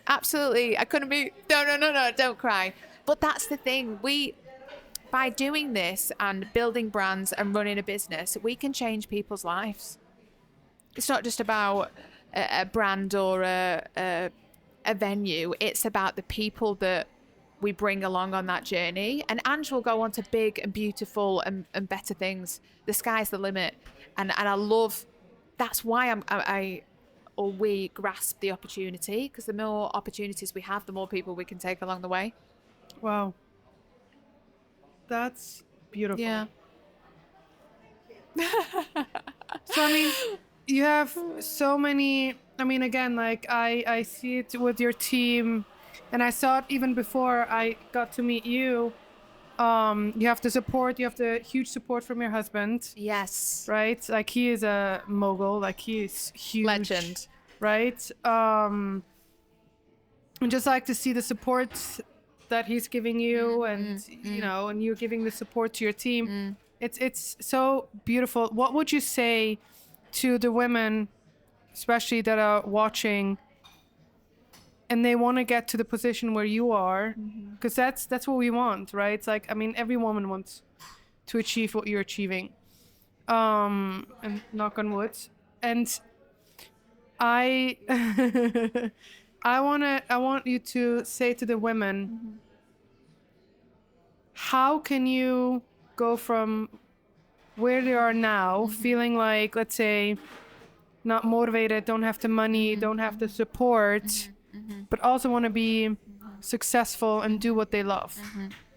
Absolutely. I couldn't be. No, don't cry. But that's the thing. By doing this and building brands and running a business, we can change people's lives. It's not just about a brand or a venue. It's about the people that we bring along on that journey. And Ange will go on to big and beautiful and better things. The sky's the limit. And I love, that's why we grasp the opportunity, because the more opportunities we have, the more people we can take along the way. Wow. That's beautiful. Yeah. So, I mean, you have so many, I mean, again, like I see it with your team, and I saw it even before I got to meet you. You have the support. You have the huge support from your husband, Yes. right? Like he is a mogul. Like he is huge. Legend. Right? And just like to see the support that he's giving you, and you know, and you're giving the support to your team. It's so beautiful. What would you say to the women, especially that are watching, and they want to get to the position where you are, because that's what we want, right? It's like, I mean, every woman wants to achieve what you're achieving, and knock on wood. And I I want you to say to the women, how can you go from where they are now, feeling like, let's say, not motivated, don't have the money, don't have the support, but also want to be successful and do what they love?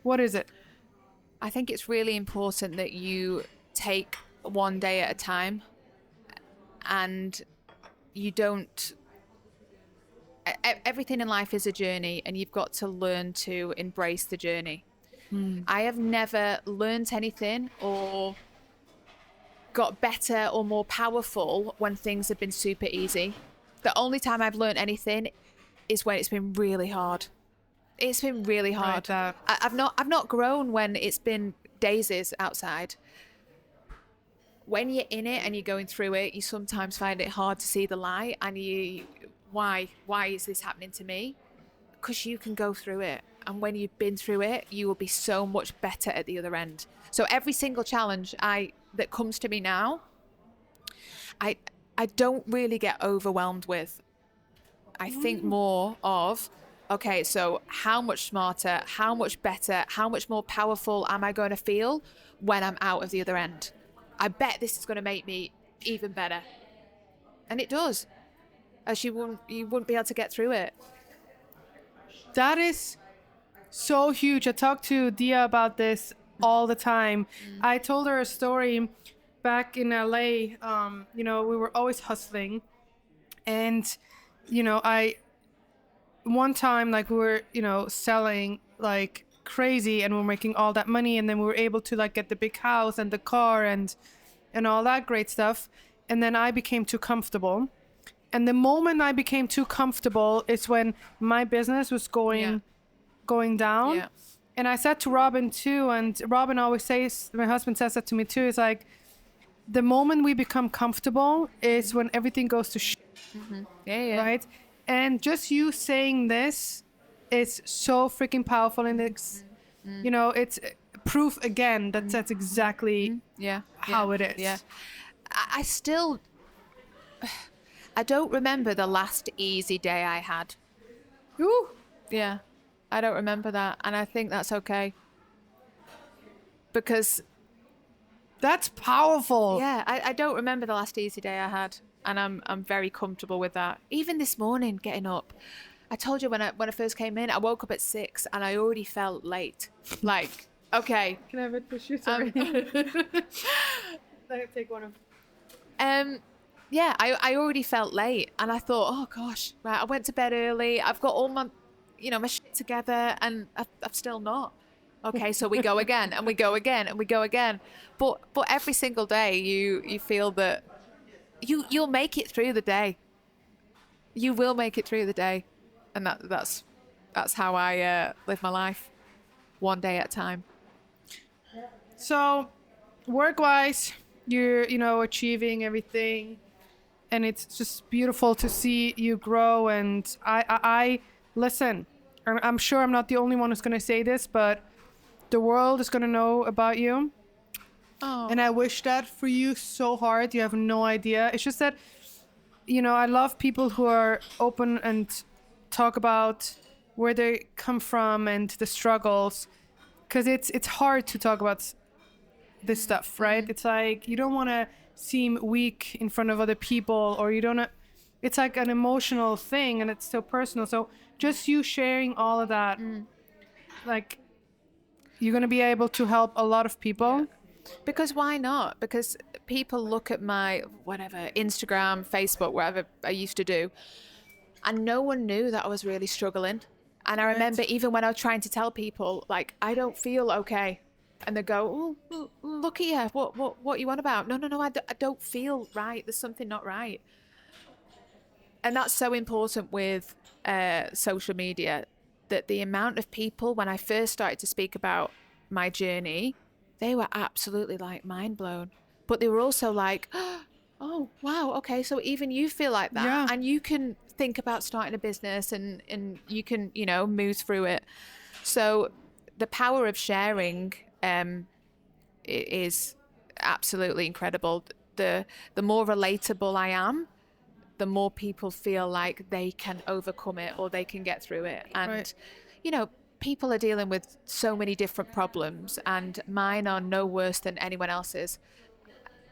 What is it? I think it's really important that you take one day at a time, and you don't... Everything in life is a journey, and you've got to learn to embrace the journey. I have never learned anything or got better or more powerful when things have been super easy. The only time I've learned anything is when it's been really hard. It's been really hard. Right, I've not grown when it's been daisies outside. When you're in it and you're going through it, you sometimes find it hard to see the light, and why is this happening to me? Because you can go through it, and when you've been through it, you will be so much better at the other end. So every single challenge that comes to me now, I don't really get overwhelmed with. I think more of, okay, so how much smarter, how much better, how much more powerful am I going to feel when I'm out of the other end? I bet this is going to make me even better. And it does. As you wouldn't be able to get through it. That is so huge. I talk to Dia about this all the time. I told her a story back in LA. You know, we were always hustling, and you know, one time, like, we were, you know, selling like crazy, and we were making all that money, and then we were able to like get the big house and the car and all that great stuff. And then I became too comfortable. And the moment I became too comfortable is when my business was going down. Yeah. And I said to Robin too, and Robin always says, my husband says that to me too, is like, the moment we become comfortable is when everything goes to shit. Yeah. Right? And just you saying this is so freaking powerful, and it's, you know, it's proof again that that's exactly how it is. Yeah. I still... I don't remember the last easy day I had. Ooh. Yeah, I don't remember that, and I think that's okay. Because... That's powerful. Yeah, I don't remember the last easy day I had, and I'm very comfortable with that. Even this morning, getting up, I told you when I first came in, I woke up at 6 and I already felt late. Like, okay. Can I have it push you? Sorry. Let take one of. Yeah, I already felt late, and I thought, oh gosh, right, I went to bed early. I've got all my, you know, my shit together, and I've still not. Okay, so we go again, and we go again, and we go again. But every single day, you feel that you'll make it through the day. You will make it through the day, and that's how I live my life, one day at a time. So, work-wise, you're, you know, achieving everything, and it's just beautiful to see you grow. And I listen, I'm sure I'm not the only one who's going to say this, but the world is going to know about you. Oh. And I wish that for you so hard. You have no idea. It's just that, you know, I love people who are open and talk about where they come from and the struggles, because it's hard to talk about this stuff, right? It's like, you don't want to seem weak in front of other people, or you don't... It's like an emotional thing, and it's so personal. So just you sharing all of that, like, you're going to be able to help a lot of people. Yeah. Because why not? Because people look at my, whatever, Instagram, Facebook, whatever I used to do, and no one knew that I was really struggling. And I remember even when I was trying to tell people, like, I don't feel okay. And they go, oh, look at you. What you on about? No, I don't feel right. There's something not right. And that's so important with social media, that the amount of people, when I first started to speak about my journey, they were absolutely like mind blown. But they were also like, oh, wow, okay, so even you feel like that. Yeah. And you can think about starting a business and you can, move through it. So the power of sharing is absolutely incredible. The more relatable I am, the more people feel like they can overcome it or they can get through it. And, people are dealing with so many different problems, and mine are no worse than anyone else's.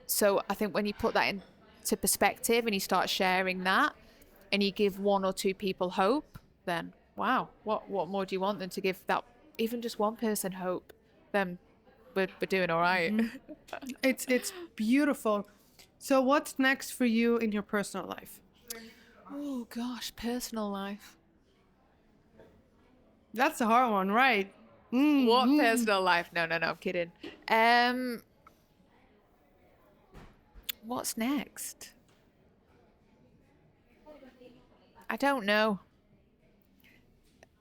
So I think when you put that into perspective and you start sharing that and you give one or two people hope, then wow, what more do you want than to give that even just one person hope? Then we're doing all right. Mm-hmm. It's beautiful. So what's next for you in your personal life? Oh gosh, personal life. That's a hard one, right? What personal life? No, I'm kidding. What's next? I don't know.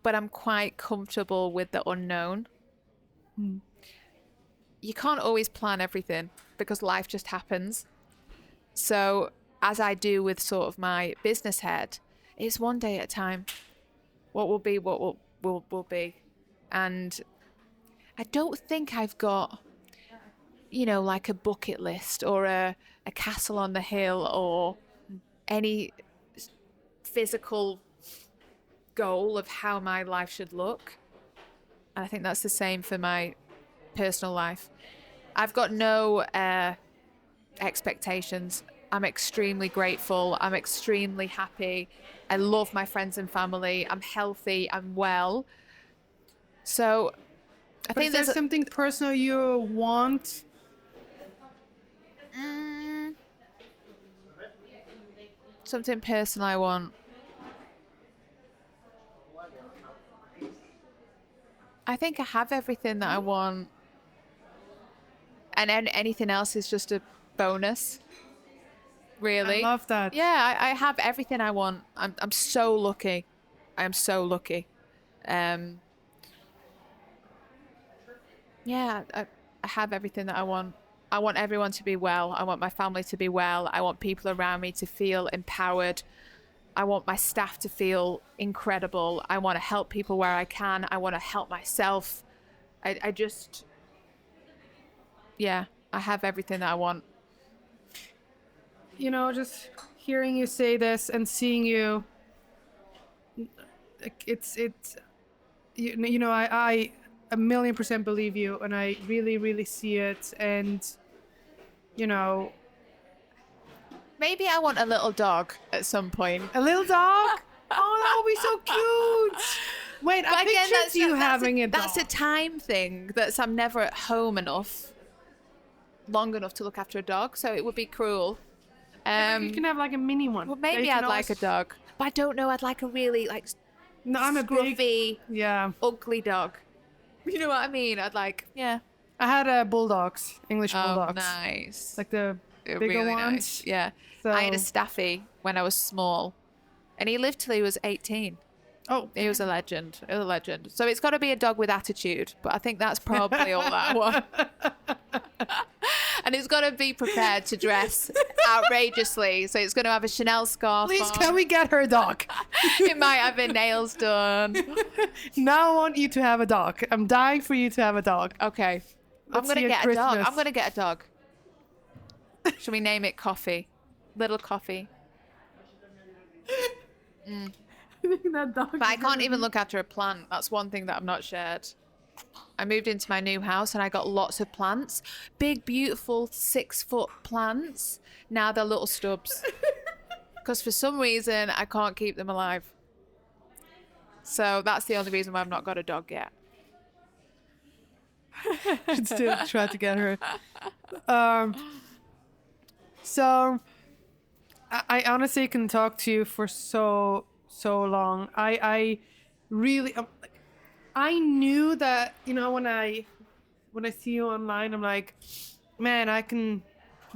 But I'm quite comfortable with the unknown. You can't always plan everything because life just happens. So as I do with sort of my business head, it's one day at a time. What will be, what will be. And I don't think I've got, like a bucket list or a castle on the hill or any physical goal of how my life should look. And I think that's the same for my personal life. I've got no expectations. I'm extremely grateful. I'm extremely happy. I love my friends and family. I'm healthy. I'm well. So I think is there something personal you want? Something personal I want. I think I have everything that I want. And then anything else is just a bonus. Really. I love that. Yeah, I have everything I want. I'm so lucky. I am so lucky. Yeah, I have everything that I want. I want everyone to be well. I want my family to be well. I want people around me to feel empowered. I want my staff to feel incredible. I want to help people where I can. I want to help myself. I just, yeah, I have everything that I want. Just hearing you say this and seeing you, I 1,000,000% believe you, and I really, really see it. And, Maybe I want a little dog at some point. a little dog? Oh, that would be so cute. Wait, I pictured you having a dog. That's a time thing. I'm never at home long enough to look after a dog, so it would be cruel. You can have like a mini one. Well, maybe I'd like a dog, but I don't know. I'd like a really I'm a scruffy, big, ugly dog. You know what I mean? I'd like, yeah. I had bulldogs, English bulldogs. Oh, nice. Like the bigger really ones. Nice. Yeah. So... I had a staffy when I was small, and he lived till he was 18. Oh, he was a legend. So it's got to be a dog with attitude, but I think that's probably all that I want. And it's got to be prepared to dress outrageously. So it's going to have a Chanel scarf. Please, on. can we get her a dog? It might have her nails done. Now I want you to have a dog. I'm dying for you to have a dog. Okay. I'm going to get a dog. I'm going to get a dog. Shall we name it Coffee? Little Coffee. That dog. But I can't even look after a plant. That's one thing that I've not shared. I moved into my new house and I got lots of plants. Big, beautiful 6-foot plants. Now they're little stubs. Because for some reason, I can't keep them alive. So that's the only reason why I've not got a dog yet. Should still try to get her. So I honestly can talk to you for so long. really, I knew that, you know, when I see you online, I'm like, man, I can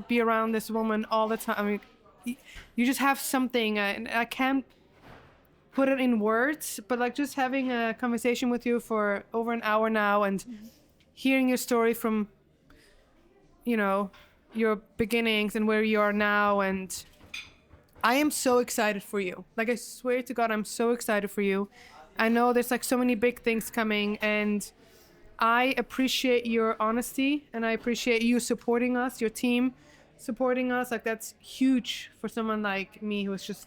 be around this woman all the time. I mean, you just have something, and I can't put it in words, but like just having a conversation with you for over an hour now and hearing your story from, you know, your beginnings and where you are now, and I am so excited for you. Like, I swear to God, I'm so excited for you. I know there's like so many big things coming, and I appreciate your honesty, and I appreciate you supporting us, your team supporting us. Like, that's huge for someone like me who's just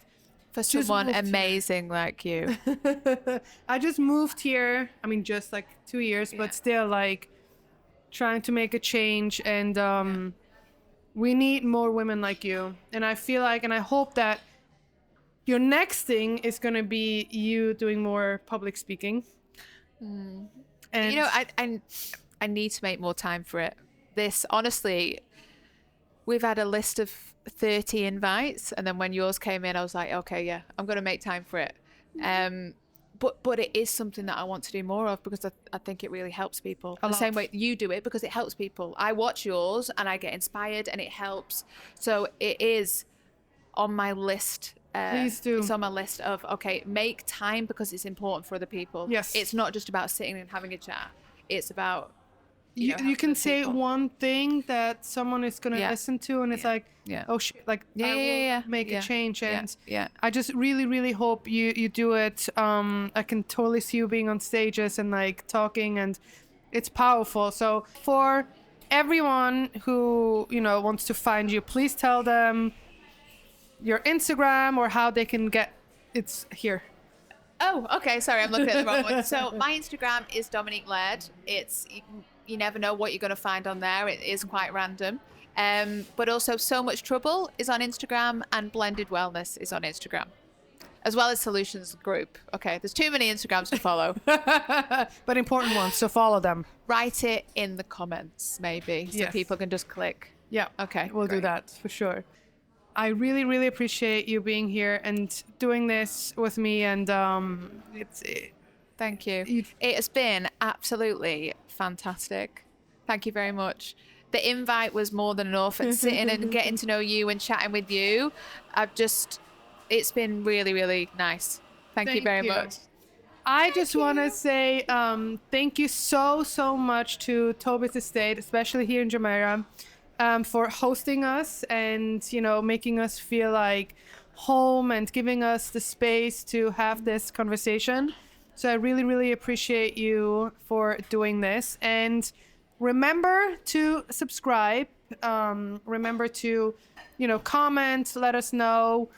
someone amazing like you. I just moved here. I mean, just like 2 years, but still like trying to make a change, and we need more women like you. And I feel like, and I hope that your next thing is going to be you doing more public speaking. And you know, I need to make more time for it. This, honestly, we've had a list of 30 invites, and then when yours came in, I was like, okay, yeah, I'm going to make time for it. But it is something that I want to do more of, because I think it really helps people. The same way you do it, because it helps people. I watch yours and I get inspired, and it helps. So it is on my list. Please do. It's on my list of, okay, make time, because it's important for other people. Yes. It's not just about sitting and having a chat. It's about, you can say one thing that someone is going to listen to, and it's like, oh shit, like I will make a change. And I just really, really hope you do it. I can totally see you being on stages and like talking, and it's powerful. So for everyone who, you know, wants to find you, please tell them your Instagram or how they can get it's here. Oh, okay. Sorry, I'm looking at the wrong one. So my Instagram is Dominique Laird. You never know what you're going to find on there. It is quite random. But also, So Much Trouble is on Instagram, and Blended Wellness is on Instagram, as well as Solutions Group. Okay, there's too many Instagrams to follow. But important ones, so follow them. Write it in the comments, maybe, so people can just click. Yeah. Okay, we'll do that for sure. I really, really appreciate you being here and doing this with me, and Thank you. It has been absolutely fantastic. Thank you very much. The invite was more than enough, and sitting and getting to know you and chatting with you. It's been really, really nice. Thank you very much. I just want to say thank you so, so much to Tobis Estate, especially here in Jumeirah, for hosting us and, you know, making us feel like home and giving us the space to have this conversation. So I really, really appreciate you for doing this. And remember to subscribe. Remember to, you know, comment, let us know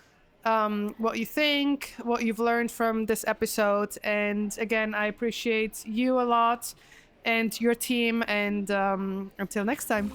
what you think, what you've learned from this episode. And again, I appreciate you a lot and your team. And until next time.